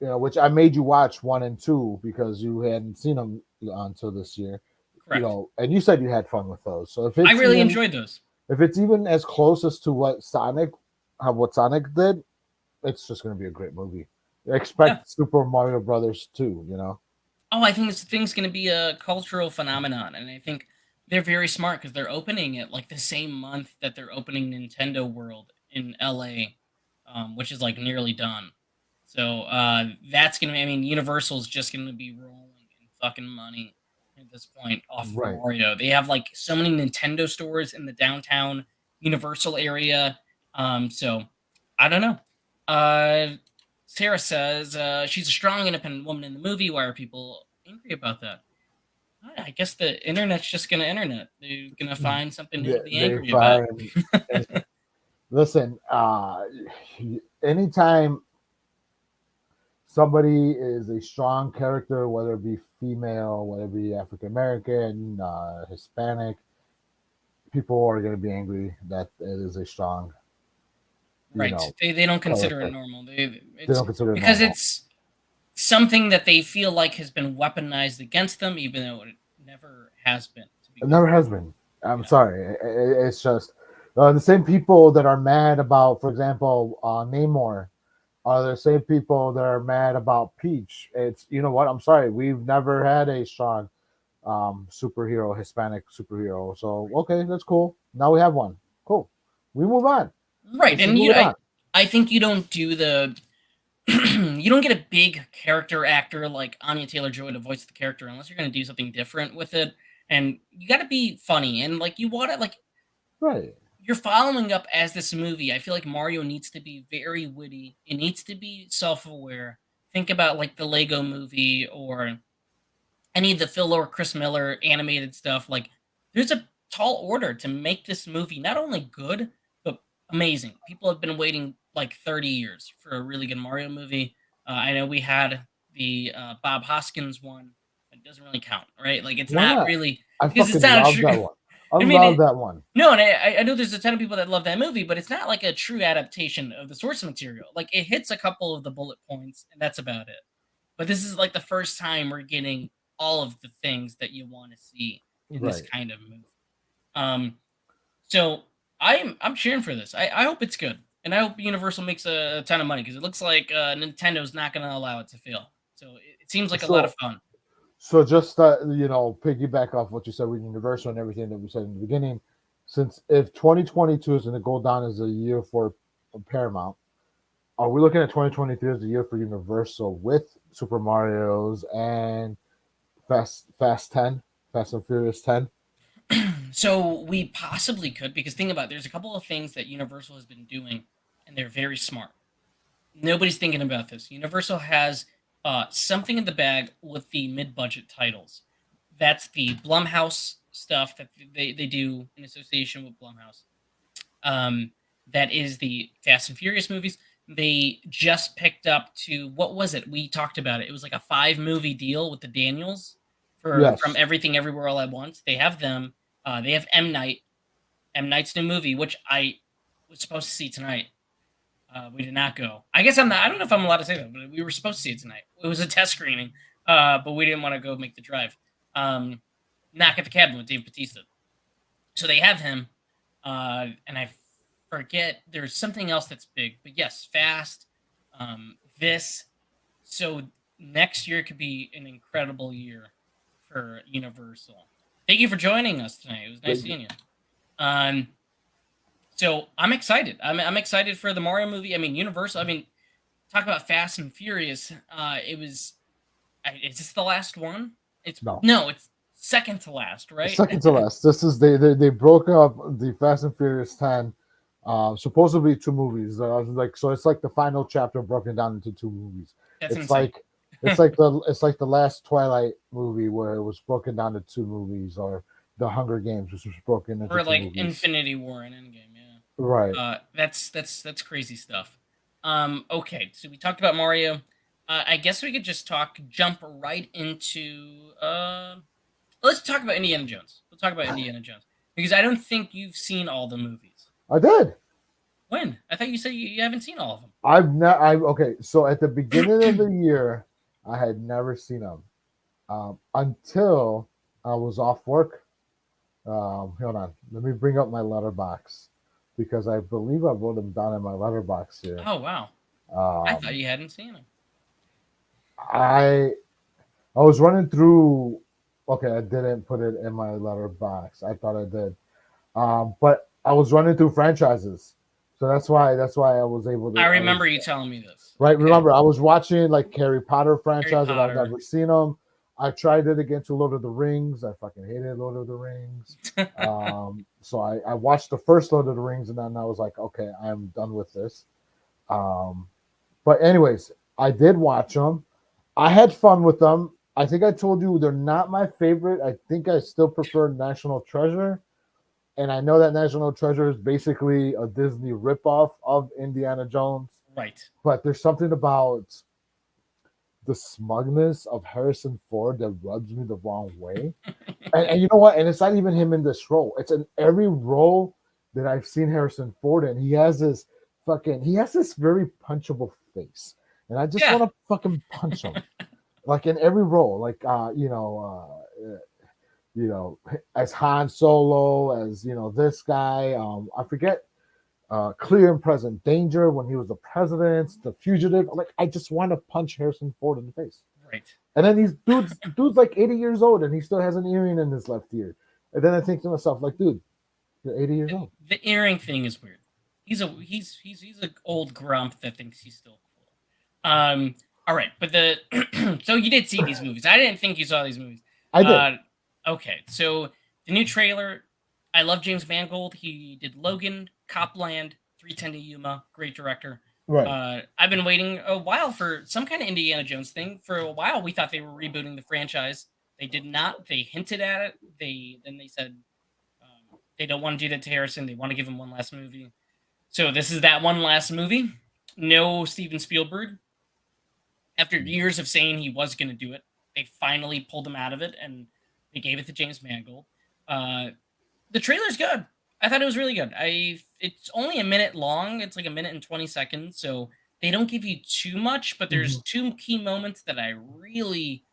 which I made you watch one and two because you hadn't seen them until this year, Correct. and you said you had fun with those. So I really enjoyed those. if it's even as close as to what Sonic did, it's just going to be a great movie. Yeah. Expect Super Mario Brothers 2, Oh, I think this thing's going to be a cultural phenomenon, and I think they're very smart because they're opening it like the same month that they're opening Nintendo World in LA, which is like nearly done. So that's gonna be. I mean, Universal's just gonna be rolling in fucking money at this point off of Right. Mario. They have like so many Nintendo stores in the downtown Universal area. So I don't know. Uh, Sarah says she's a strong, independent woman in the movie. Why are people angry about that? I guess the internet's just gonna internet. They're gonna find something new to be They angry about. find. Listen, anytime somebody is a strong character, whether it be female, whether it be African American, Hispanic, people are going to be angry that it is a strong, you Right. know, They don't consider it character. normal. They It's don't consider it because normal. it's something that they feel like has been weaponized against them, even though it never has been to It begin never with. has been. I'm Yeah. sorry. It's just the same people that are mad about, for example, Namor are the same people that are mad about Peach. It's what? I'm sorry. We've never had a strong superhero, Hispanic superhero. So okay, that's cool. Now we have one. Cool. We move on. Right. Let's just And move it on. I think you don't do the you don't get a big character actor like Anya Taylor-Joy to voice the character unless you're going to do something different with it. And you got to be funny and like you want to like Right. you're following up as this movie. I feel like Mario needs to be very witty. It needs to be self-aware. Think about like the Lego movie or any of the Phil or Chris Miller animated stuff. Like there's a tall order to make this movie not only good, but amazing. People have been waiting like 30 years for a really good Mario movie. I know we had the Bob Hoskins one. It doesn't really count, right? Like it's Why not not? really I because it's fucking not a love true. that one. I I mean, love that one. no, and I know there's a ton of people that love that movie, but it's not like a true adaptation of the source material. Like it hits a couple of the bullet points, and that's about it. But this is like the first time we're getting all of the things that you want to see in this Right. kind of movie. Um, so I'm cheering for this. I hope it's good, and I hope Universal makes a ton of money because it looks like Nintendo's not going to allow it to fail. So it seems like a lot of So fun. just piggyback off what you said with Universal and everything that we said in the beginning. Since if 2022 is going to go down as a year for Paramount, are we looking at 2023 as a year for Universal with Super Mario's and Fast 10, Fast and Furious 10? So we possibly could because think about it, there's a couple of things that Universal has been doing, and they're very smart. Nobody's thinking about this. Universal has something in the bag with the mid-budget titles. That's the Blumhouse stuff that they do in association with Blumhouse. Um, that is the Fast and Furious movies. They just picked up to what was it? We talked about it. It was like a 5 movie deal with the Daniels for from Yes. Everything Everywhere All at Once. They have them. They have M Night. M Night's new movie, which I was supposed to see tonight. We did not go. I guess I'm not. I don't know if I'm allowed to say that, but we were supposed to see it tonight. It was a test screening, but we didn't want to go make the drive. Um, Knock at the Cabin with Dave Bautista. So they have him, and I forget there's something else that's big, but yes, Fast, this. So next year could be an incredible year for Universal. Thank you for joining us tonight. It was nice seeing you. Um, so I'm excited. I'm excited for the Mario movie. I mean, Universal. I mean, talk about Fast and Furious. It was. Is this the last one? It's No, no. It's second to last, right? second to last. This is they broke up the Fast and Furious 10. Supposedly two movies. Like so, it's like the final chapter broken down into two movies. That's It's insane. like it's like the last Twilight movie where it was broken down to two movies, or the Hunger Games, which was broken into Or two like movies. Infinity War and Endgame. Yeah. Right. That's crazy stuff. Okay, so we talked about Mario. I guess we could just jump right into. Let's talk about Indiana Jones. We'll talk about Indiana Jones because I don't think you've seen all the movies. I did. When? I thought you said you haven't seen all of them. I've not. I okay. So at the beginning of the year, I had never seen them until I was off work. Hold on. Let me bring up my letterbox because I believe I wrote them down in my letterbox here. Oh wow! I thought Um, you hadn't seen them. I I was running through. Okay, I didn't put it in my letterbox. I thought I did. But I was running through franchises, so that's why I was able to. I I remember was you telling me this. right. Okay, Remember, I was watching like Harry Potter Harry franchise, and I've Potter. never seen them. I tried it again to Lord of the Rings. I fucking hated Lord of the Rings. So I watched the first Lord of the Rings, and then I was like, okay, I'm done with this. Um, but anyways, I did watch them. I had fun with them. I think I told you they're not my favorite. I think I still prefer National Treasure. And I know that National Treasure is basically a Disney ripoff of Indiana Jones, Right. but there's something about the smugness of Harrison Ford that rubs me the wrong way. And you know what? And it's not even him in this role. It's in every role that I've seen Harrison Ford in. He has this very punchable face. And I just Yeah. want to fucking punch him. Like in every role. Like you know, as Han Solo, as this guy. I forget Clear and Present Danger when he was the president, the fugitive. Like I just want to punch Harrison Ford in the face. Right. And then these dude's like 80 years old and he still has an earring in his left ear. And then I think to myself, like, dude, you're 80 years old. The earring thing is weird. He's an old grump that thinks he's still cool. All right, but so you did see these movies. I didn't think you saw these movies. I did. Uh, okay, so the new trailer. I love James Mangold. He did Logan, Copland, 310 to Yuma. Great director. Right. I've been waiting a while for some kind of Indiana Jones thing. For a while, we thought they were rebooting the franchise. They did not. They hinted at it. They said they don't want to do that to Harrison. They want to give him one last movie. So this is that one last movie. No Steven Spielberg. After years of saying he was going to do it, they finally pulled him out of it and they gave it to James Mangold. The trailer's good. I thought it was really good. It's only a minute long. It's like a minute and 20 seconds, so they don't give you too much, but there's Mhm. two key moments that I really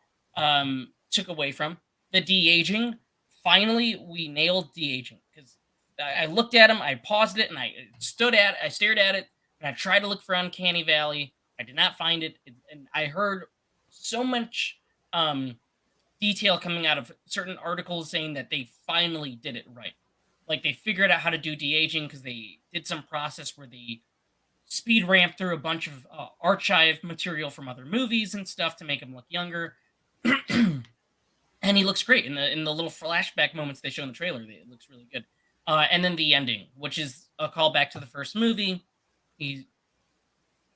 took away from the de-aging. Finally, we nailed de-aging because I looked at him, I paused it, and I stared at it, and I tried to look for Uncanny Valley. I did not find it, and I heard so much detail coming out of certain articles saying that they finally did it right. Like they figured out how to do de-aging because they did some process where they speed ramp through a bunch of archive material from other movies and stuff to make him look younger. And he looks great in the little flashback moments they show in the trailer. It looks really good. And then the ending, which is a callback to the first movie. He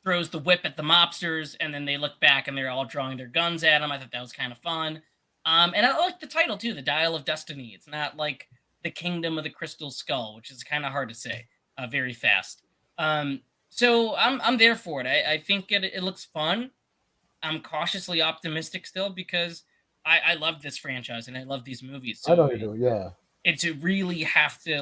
throws the whip at the mobsters, and then they look back and they're all drawing their guns at him. I thought that was kind of fun. And I like the title too, The Dial of Destiny. It's not like the Kingdom of the Crystal Skull, which is kind of hard to say very fast. So I'm there for it. I think it looks fun. I'm cautiously optimistic still because I love this franchise and I love these movies. I So know you do. Yeah. it's really have to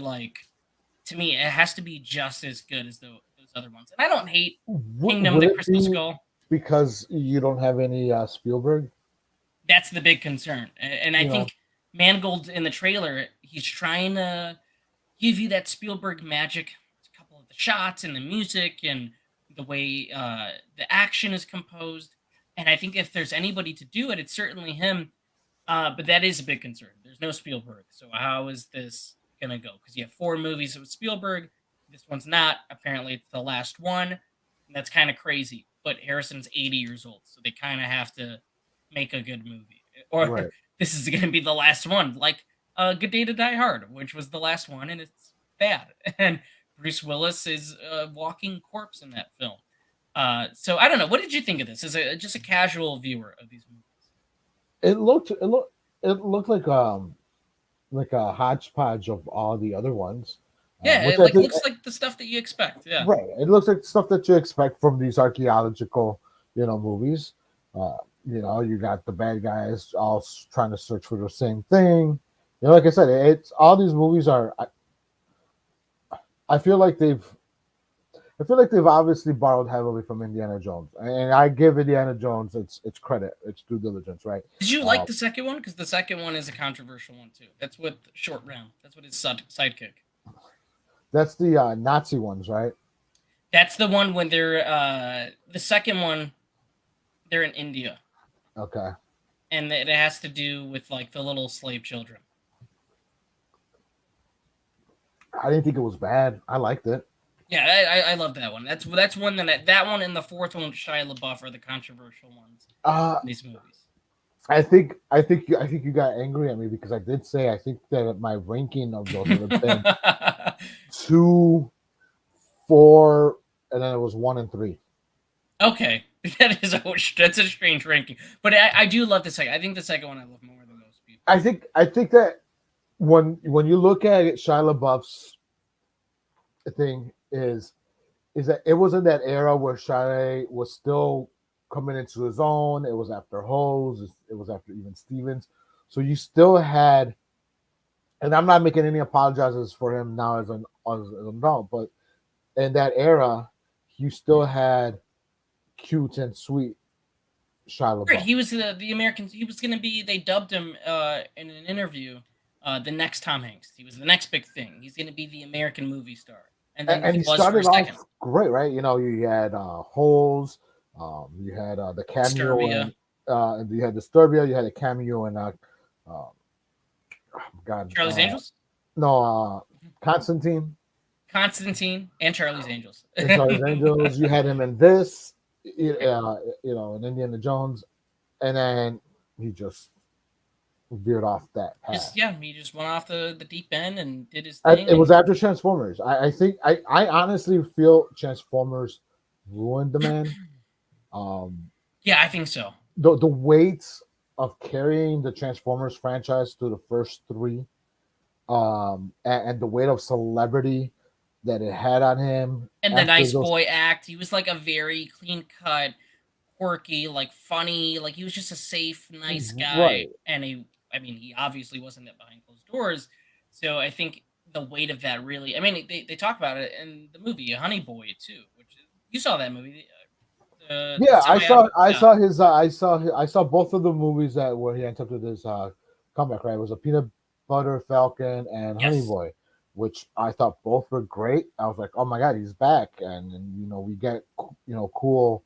to me it has to be just as good as those other ones. And I don't hate Kingdom of Would the it Crystal be Skull. because you don't have any Spielberg? That's the big concern, and I You know, think Mangold in the trailer, he's trying to give you that Spielberg magic. A couple of the shots and the music and the way the action is composed. And I think if there's anybody to do it, it's certainly him. But that is a big concern. There's no Spielberg, so how is this gonna go? Because you have four movies with Spielberg. This one's not. Apparently, it's the last one. And that's kind of crazy. But Harrison's 80 years old, so they kind of have to make a good movie, or Right. this is gonna be the last one. Like Good Day to Die Hard, which was the last one, and it's bad. And Bruce Willis is a walking corpse in that film. So I don't know. What did you think of this? As just a casual viewer of these movies? It looked like a hodgepodge of all the other ones, Yeah, which it I like think looks like the stuff that you expect. Yeah. right. It looks like stuff that you expect from these archaeological, movies. Uh, you got the bad guys all trying to search for the same thing. Like I said, it's all these movies are. I feel like they've I feel like they've obviously borrowed heavily from Indiana Jones, and I give Indiana Jones its credit, its due diligence, right? Did you like Uh, the second one? Because the second one is a controversial one too. That's with Short Round. That's with his sidekick. that's the Nazi ones, right? That's the one when they're the second one. They're in India, Okay, and it has to do with like the little slave children. I didn't think it was bad. I liked it. Yeah, I love that one. That's one that one and the fourth one with Shia LaBeouf are the controversial ones Uh, in these movies. I think you got angry at me because I did say I think that my ranking of those would have been 2, 4, and then it was 1 and 3. Okay, that's a strange ranking, but I do love the second. I think the second one I love more than most people. I think that when you look at it, Shia LaBeouf's thing is that it was in that era where Shia was still coming into his own. It was after Hose. It was after even Stevens. So you still had, and I'm not making any apologizes for him now as an adult, but in that era, you still had cute and sweet Shia Right, LaBeouf. he was the American. He was going to be. They dubbed him in an interview, the next Tom Hanks. He was the next big thing. He's going to be the American movie star, and then And he he was for a started off second. great, right? You had Holes, you had the cameo, Disturbia, and you had Disturbia, you had a cameo in oh God, Charlie's Angels, no, Constantine Constantine, and Charlie's Angels. and Charlie's Angels. You had him in this, in Indiana Jones, and then he just veered off that Just path. yeah, he just went off the deep end and did his And thing. it was And after Transformers. I think I honestly feel Transformers ruined the man. Um, yeah, I think so. the weight of carrying the Transformers franchise through the first three, and the weight of celebrity that it had on him And the after nice those. boy act. He was like a very clean cut, quirky, like funny. Like he was just a safe, nice guy. Right. And I mean, he obviously wasn't that behind closed doors. So I think the weight of that really. I mean, they talk about it in the movie Honey Boy too, which you saw that movie. The Yeah, I semi saw I yeah. saw his I saw both of the movies that where he attempted his comeback. Right, it was a Peanut Butter Falcon and Honey Yes. Boy, which I thought both were great. I was like, oh my god, he's back, and we get cool,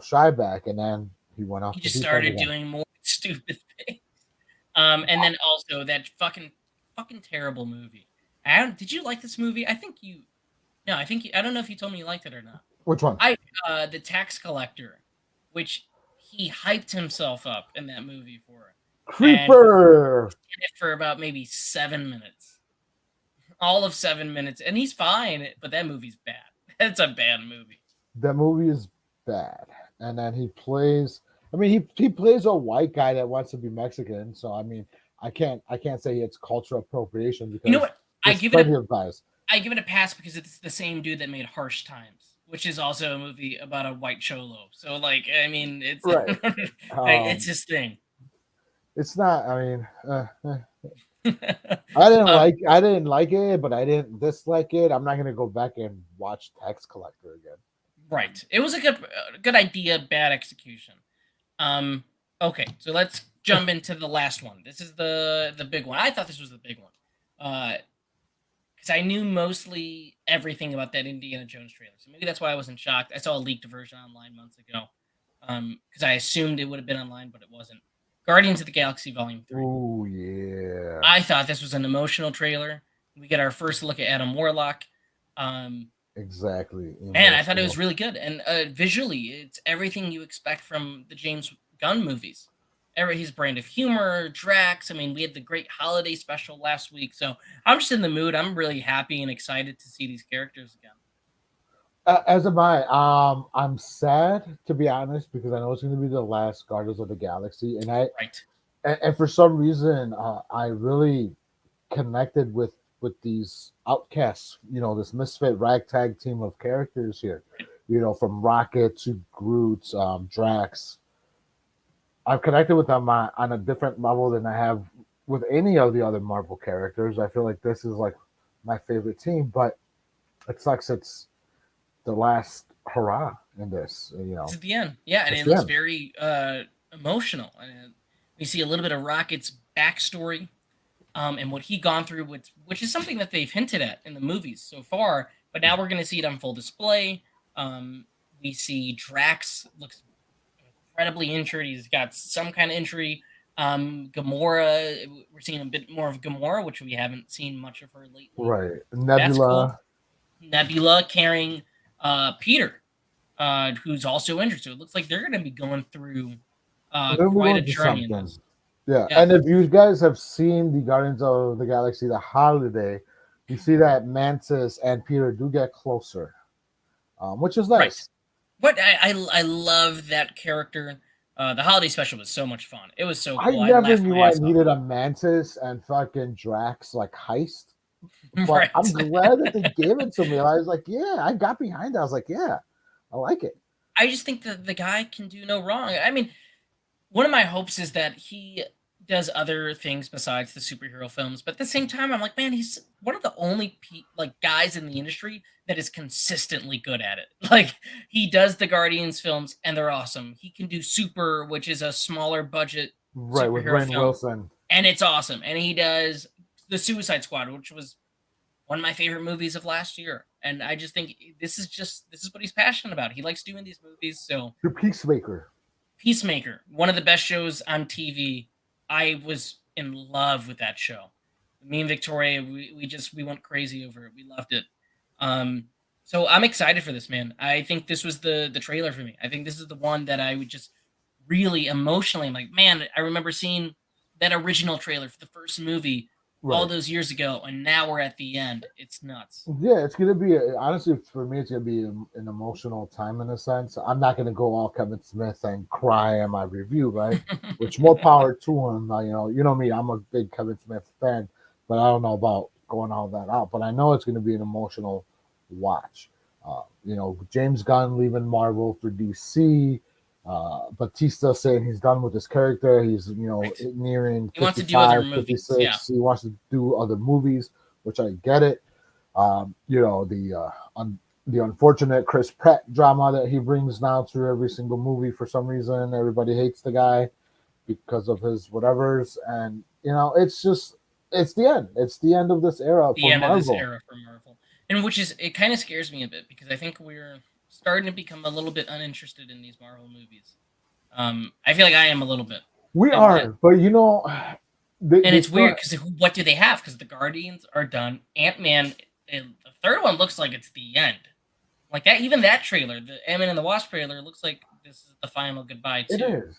Shy back, and then he went He off the just deep end started again. doing more stupid things. And then also that fucking terrible movie. Did you like this movie? I think you. No, I think you, I don't know if you told me you liked it or not. Which one? I the tax collector, which he hyped himself up in that movie for, and Creeper. did it for about maybe 7 minutes, all of 7 minutes, and he's fine. But that movie's bad. It's a bad movie. That movie is bad, and then he plays. I mean, he plays a white guy that wants to be Mexican. So I mean, I can't say it's cultural appropriation You know because what? there's plenty of guys. I give it a pass because it's the same dude that made Harsh Times, which is also a movie about a white cholo. So like, I mean, it's Right. it's Um, his thing. it's not. I mean, I didn't like it, but I didn't dislike it. I'm not gonna go back and watch Tax Collector again. Right. It was a good idea, bad execution. Okay, so let's jump into the last one. This is the big one. I thought this was the big one. Because I knew mostly everything about that Indiana Jones trailer. So maybe that's why I wasn't shocked. I saw a leaked version online months ago. Because I assumed it would have been online, but it wasn't. Guardians of the Galaxy Volume 3. Oh yeah, I thought this was an emotional trailer. We get our first look at Adam Warlock. Um, exactly. Man, I thought it was Emotional. really good, and visually, it's everything you expect from the James Gunn movies. Every his brand of humor, Drax. I mean, we had the great holiday special last week, so I'm just in the mood. I'm really happy and excited to see these characters again. As am I. I'm sad to be honest because I know it's going to be the last Guardians of the Galaxy, Right. and for some reason, I really connected with these outcasts. You know, this misfit ragtag team of characters here. You know, from Rocket to Groot, Drax. I've connected with them on a different level than I have with any of the other Marvel characters. I feel like this is like my favorite team, but it sucks. It's the last hurrah in this. You It's know, at the end, yeah, and it's it looks them. very emotional. And we see a little bit of Rocket's backstory, and what he gone through, which is something that they've hinted at in the movies so far. But now we're going to see it on full display. We see Drax looks incredibly injured. He's got some kind of injury. Gamora, we're seeing a bit more of Gamora, which we haven't seen much of her lately. Right, That's cool. Nebula. Nebula carrying Peter, who's also injured. So it looks like they're going to be going through Then we're quite a going to journey in something. this. Yeah, Yeah, and if you guys have seen the Guardians of the Galaxy, the holiday, you see that Mantis and Peter do get closer, which is right. nice. But I love that character. The holiday special was so much fun. It was so I cool. I never laughed my knew I ass off. needed a Mantis and fucking Drax like heist, but Right. I'm glad that they gave it to me. I was like, yeah, I got behind it. I was like, yeah, I like it. I just think that the guy can do no wrong. I mean, one of my hopes is that he does other things besides the superhero films, but at the same time, I'm like, man, he's one of the only like guys in the industry that is consistently good at it. Like he does the Guardians films, and they're awesome. He can do Super, which is a smaller budget Right, with superhero Rainn film, Wilson. and it's awesome. And he does the Suicide Squad, which was one of my favorite movies of last year. And I just think this is what he's passionate about. He likes doing these movies, so The Peacemaker. Peacemaker, one of the best shows on TV. I was in love with that show. Me and Victoria, we went crazy over it. We loved it. Um, so I'm excited for this, man. I think this was the trailer for me. I think this is the one that I would just really emotionally. I'm like, man, I remember seeing that original trailer for the first movie all Right. those years ago, and now we're at the end. It's nuts. Yeah, it's gonna be honestly for me. It's gonna be an emotional time in a sense. I'm not gonna go all Kevin Smith and cry on my review, right? Which more power to him. You know me. I'm a big Kevin Smith fan, but I don't know about going all that out. But I know it's gonna be an emotional watch. You know, James Gunn leaving Marvel for DC. Batista saying he's done with his character. He's Right. nearing He wants to do other 55, movies. Yeah. 56. He wants to do other movies, which I get it. You know, the unfortunate Chris Pratt drama that he brings now to every single movie for some reason. Everybody hates the guy because of his whatevers, and you know, it's just it's the end. It's the end of this era The for end of this Marvel. era for Marvel. And which is it kind of scares me a bit because I think we're starting to become a little bit uninterested in these Marvel movies. I feel like I am a little bit. We And are, but you know, and they it's weird still because what do they have? Because the Guardians are done. Ant-Man, the third one looks like it's the end. Like that, even that trailer, the Ant-Man and the Wasp trailer, looks like this is the final goodbye it too. is,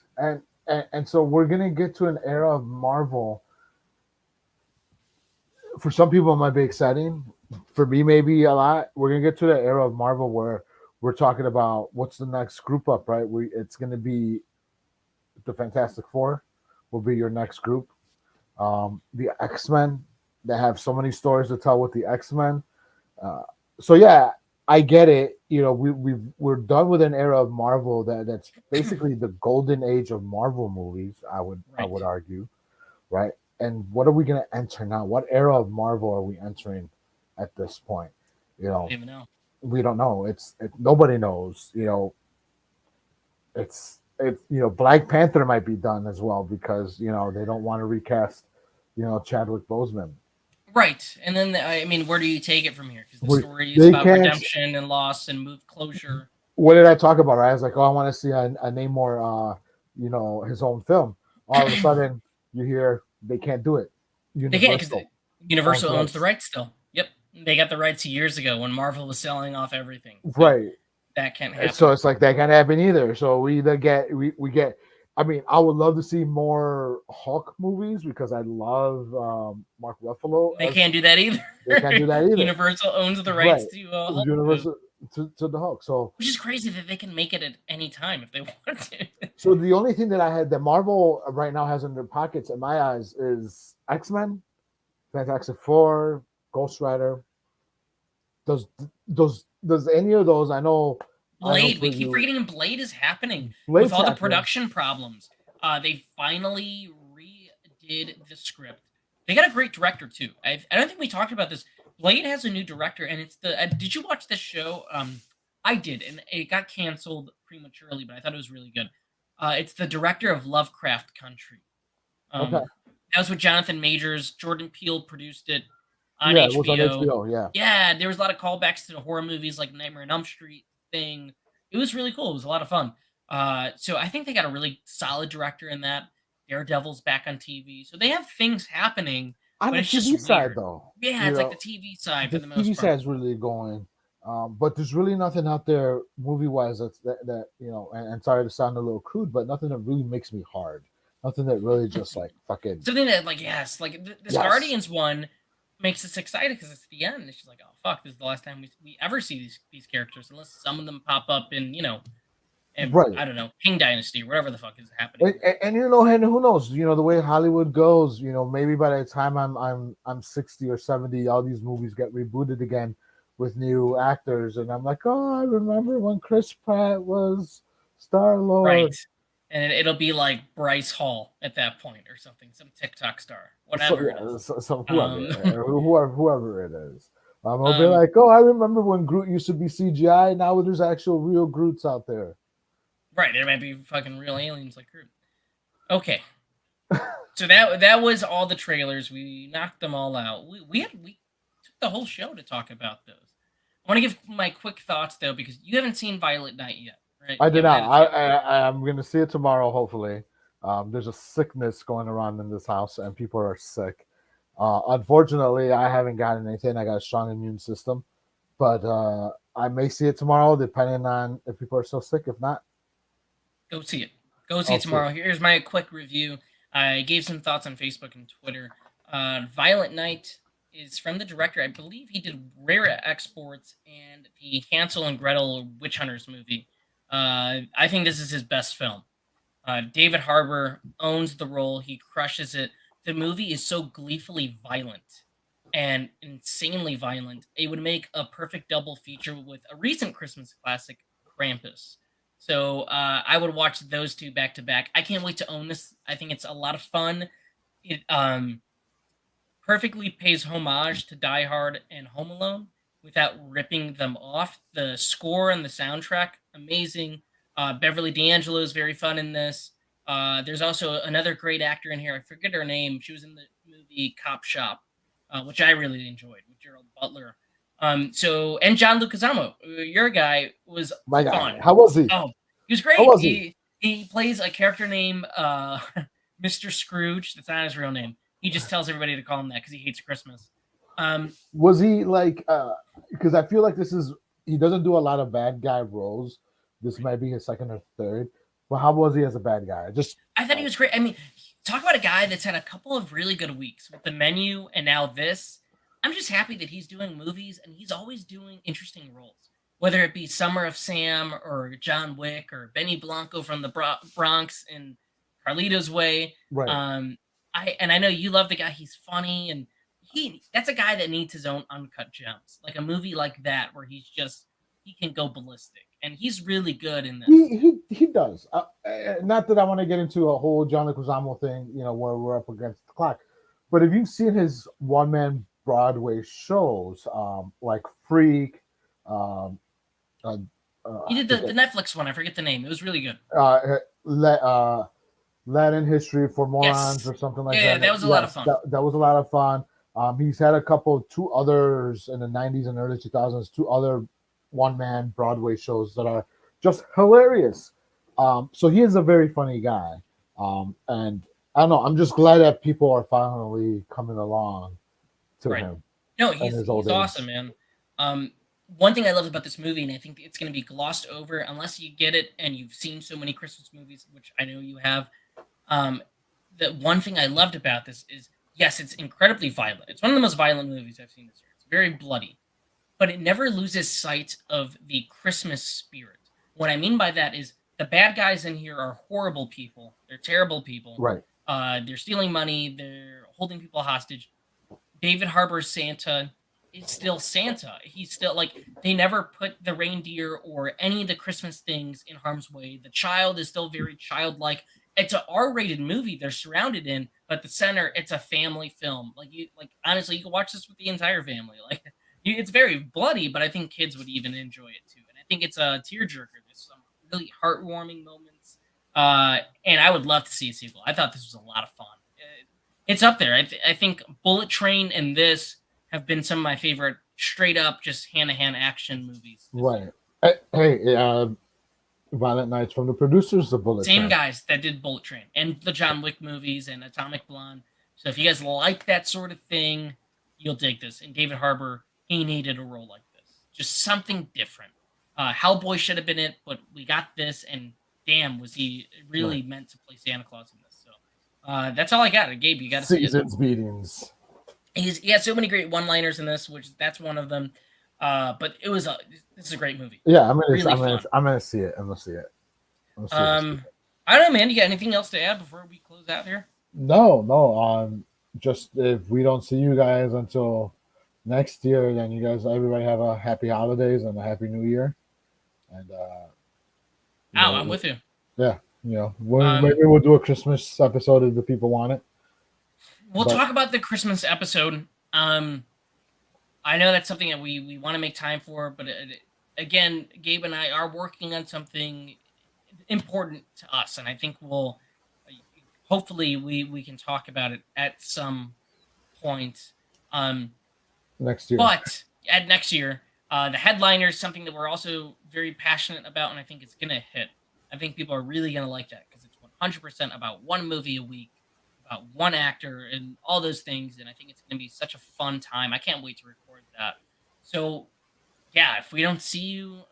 and so we're gonna get to an era of Marvel. For some people, it might be exciting. For me, maybe a lot. We're gonna get to the era of Marvel where we're talking about what's the next group up, right? It's gonna be the Fantastic Four will be your next group. The X Men, they have so many stories to tell with the X Men. Uh, so yeah, I get it. You know, we're done with an era of Marvel that's basically the golden age of Marvel movies. I Right. would argue, right? And what are we going to enter now? What era of Marvel are we entering at this point? You I don't know, even know. we don't know. Nobody knows. You know, it's It's Black Panther might be done as well because they don't want to recast Chadwick Boseman. Right. And then I mean, where do you take it from here? Because the We, story is they about can't. redemption and loss and move closure. What did I talk about? Right? I was like, oh, I want to see a Namor, his own film. All of a sudden, you hear they can't do it. They can't because Universal owns Universal the owns the rights. rights still. Yep. They got the rights years ago when Marvel was selling off everything. So Right. that can't So happen. it's like that can't happen either. So we either we get. I mean, I would love to see more Hulk movies because I love Mark Ruffalo They as can't do that either. they can't do that either. Universal owns the rights Right. to Hulk move, Universal to the Hulk. So which is crazy that they can make it at any time if they want to. the only thing that I had that Marvel right now has in their pockets in my eyes is X-Men, Fantastic Four, Ghost Rider. Does does any of those? I know Blade, for we keep you, forgetting Blade is happening with Blade's all the happening. production problems. They finally redid the script. They got a great director too. I don't think we talked about this. Blade has a new director, and it's the. Did you watch this show? I did, and it got canceled prematurely, but I thought it was really good. It's the director of Lovecraft Country. Okay, Um, that was with Jonathan Majors. Jordan Peele produced it on yeah, it was on HBO. HBO. Yeah, Yeah, there was a lot of callbacks to the horror movies like Nightmare on Elm Street thing. It was really cool. It was a lot of fun. So I think they got a really solid director in that. Daredevil's back on TV, so they have things happening, on but the it's just TV side weird. though, Yeah, it's like the TV side for the the TV most part. side is really going. But there's really nothing out there movie wise that and sorry to sound a little crude, but nothing that really makes me hard. Nothing that really just like fucking Something that, like, yes, like this yes. Guardians one makes us excited because it's the end. It's just like, oh fuck, this is the last time we ever see these characters, unless some of them pop up in and Right. I don't know, King Dynasty or whatever the fuck is happening there. And who knows? The way Hollywood goes. Maybe by the time I'm 60 or 70, all these movies get rebooted again with new actors, and I'm like, oh, I remember when Chris Pratt was Star Right. Lord. And it'll be like Bryce Hall at that point or something, some TikTok star, So whatever it yeah, is. so Um, whoever it is. It'll be um, like, oh, I remember when Groot used to be CGI. Now there's actual real Groots out there. right. There might be fucking real aliens like Groot. Okay. So that was all the trailers. We knocked them all out. We took the whole show to talk about those. I want to give my quick thoughts though, because you haven't seen Violet Night yet, right? I You did haven't not. had a chance. I'm going to see it tomorrow, hopefully. There's a sickness going around in this house, and people are sick. Unfortunately, I haven't gotten anything. I got a strong immune system, but I may see it tomorrow, depending on if people are still sick. If not, Go see it. Go see I'll it see it. tomorrow. Here's my quick review. I gave some thoughts on Facebook and Twitter. Violent Night is from the director. I believe he did Rare Exports and the Hansel and Gretel Witch Hunters movie. I think this is his best film. David Harbour owns the role. He crushes it. The movie is so gleefully violent and insanely violent. It would make a perfect double feature with a recent Christmas classic, Krampus. So I would watch those two back to back. I can't wait to own this. I think it's a lot of fun. It perfectly pays homage to Die Hard and Home Alone without ripping them off. The score and the soundtrack, amazing. Beverly D'Angelo is very fun in this. There's also another great actor in here. I forget her name. She was in the movie Cop Shop, which I really enjoyed with Gerald Butler. So and John Leguizamo, your guy, was My guy, fun. how was he? Oh, he was How great. was he? He plays a character named Mr. Scrooge. That's not his real name. He just tells everybody to call him that because he hates Christmas. Um, Was he like? Because I feel like he doesn't do a lot of bad guy roles. This right. might be his second or third. But how was he as a bad guy? Just I thought he was great. I mean, talk about a guy that's had a couple of really good weeks with The Menu and now this. I'm just happy that he's doing movies and he's always doing interesting roles, whether it be Summer of Sam or John Wick or Benny Blanco from the Bronx and Carlito's Way. right. Um, I know you love the guy. He's funny and that's a guy that needs his own uncut gems, like a movie like that where he can go ballistic and he's really good in this. He does. Not that I want to get into a whole John Leguizamo thing, where we're up against the clock. But if you've seen his one man Broadway shows, like Freak, um, uh, He I did the forget, Netflix one. I forget the name. It was really good. uh, Latin history for morons Yes. or something like Yeah, that. that was a lot of Yes, fun. that was a lot of fun. He's had two others in the 90s and early 2000s, two other one man Broadway shows that are just hilarious. So he is a very funny guy. And I don't know, I'm just glad that people are finally coming along to Right. him No, in his old he's awesome, age. man. One thing I love about this movie, and I think it's going to be glossed over unless you get it and you've seen so many Christmas movies, which I know you have. Um, the one thing I loved about this is, yes, it's incredibly violent. It's one of the most violent movies I've seen this year. It's very bloody, but it never loses sight of the Christmas spirit. What I mean by that is the bad guys in here are horrible people. They're terrible people. Right. They're stealing money. They're holding people hostage. David Harbour's Santa is still Santa. He's still like they never put the reindeer or any of the Christmas things in harm's way. The child is still very childlike. It's an R-rated movie they're surrounded in, but the center it's a family film. Like honestly, you can watch this with the entire family. Like it's very bloody, but I think kids would even enjoy it too. And I think it's a tearjerker. There's some really heartwarming moments. And I would love to see a sequel. I thought this was a lot of fun. It's up there. I think Bullet Train and this have been some of my favorite straight up just hand to hand action movies this Right. year. Hey, Violent Nights from the producers of Bullet Same Train. guys that did Bullet Train and the John Wick movies and Atomic Blonde. So if you guys like that sort of thing, you'll dig this. And David Harbour, he needed a role like this, just something different. Hellboy should have been it, but we got this, and damn, was he Right. really meant to play Santa Claus in this? So that's all I got. Gabe, you got to see it. Seasons beatings. He has so many great one-liners in this, which that's one of them. But this is a great movie. Yeah, Really fun. I'm gonna see it. I'm gonna see it. I'm gonna see it. I don't know, man. You got anything else to add before we close out here? No, no. Just if we don't see you guys until next year, then you guys, everybody have a happy holidays and a happy New Year. And you Oh, know, I'm with you. yeah, Um, maybe we'll do a Christmas episode if the people want it. we'll But talk about the Christmas episode. I know that's something that we want to make time for, but again, Gabe and I are working on something important to us, and I think we'll hopefully we can talk about it at some point. next year, But at next year, the headliner is something that we're also very passionate about, and I think it's gonna hit. I think people are really gonna like that because it's 100% about one movie a week, about one actor, and all those things. And I think it's gonna be such a fun time. I can't wait to record that. So yeah, if we don't see you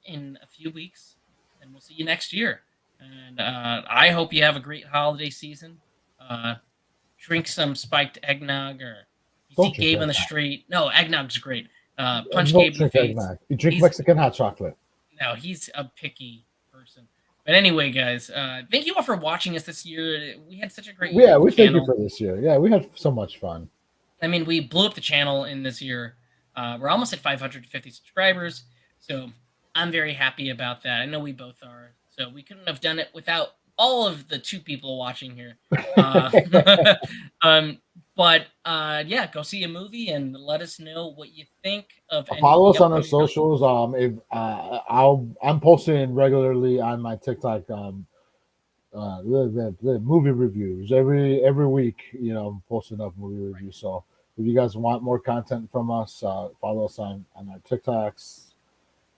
in a few weeks, then we'll see you next year. And I hope you have a great holiday season. Uh, Drink some spiked eggnog, or you see don't drink Gabe on the eggnog. street. No, eggnog's great. Punch Don't Gabe in the drink face. eggnog. You drink He's Mexican hot chocolate. no, he's a picky person. But anyway, guys, thank you all for watching us this year. We had such a great year Yeah, with we the thank you channel. for this year. Yeah, we had so much fun. I mean, we blew up the channel in this year. We're almost at 550 subscribers, so I'm very happy about that. I know we both are. So we couldn't have done it without all of the two people watching here. Uh, um, but yeah, go see a movie and let us know what you think of any of Follow the us on our upcoming. socials. If I'm posting regularly on my TikTok. The movie reviews every week. I'm posting up movie reviews. So if you guys want more content from us, follow us on our TikToks,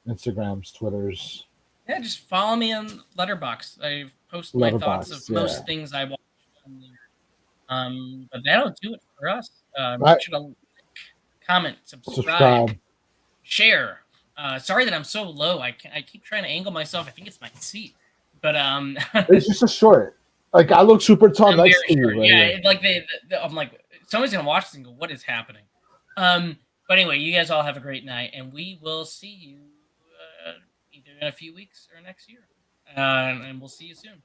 Instagrams, Twitters, Yeah, just follow me on Letterbox. I post my thoughts of Letterbox. Yeah. most things I watch on there. But that'll do it for us. All Make right. sure to like, comment, subscribe, Subscribe. share. Sorry that I'm so low. I keep trying to angle myself. I think it's my seat, but It's just a short. Like I look super tall I'm very next to you short. right Yeah, here. like I'm like somebody's gonna watch this and go, "What is happening?" But anyway, you guys all have a great night, and we will see you either in a few weeks or next year, and we'll see you soon.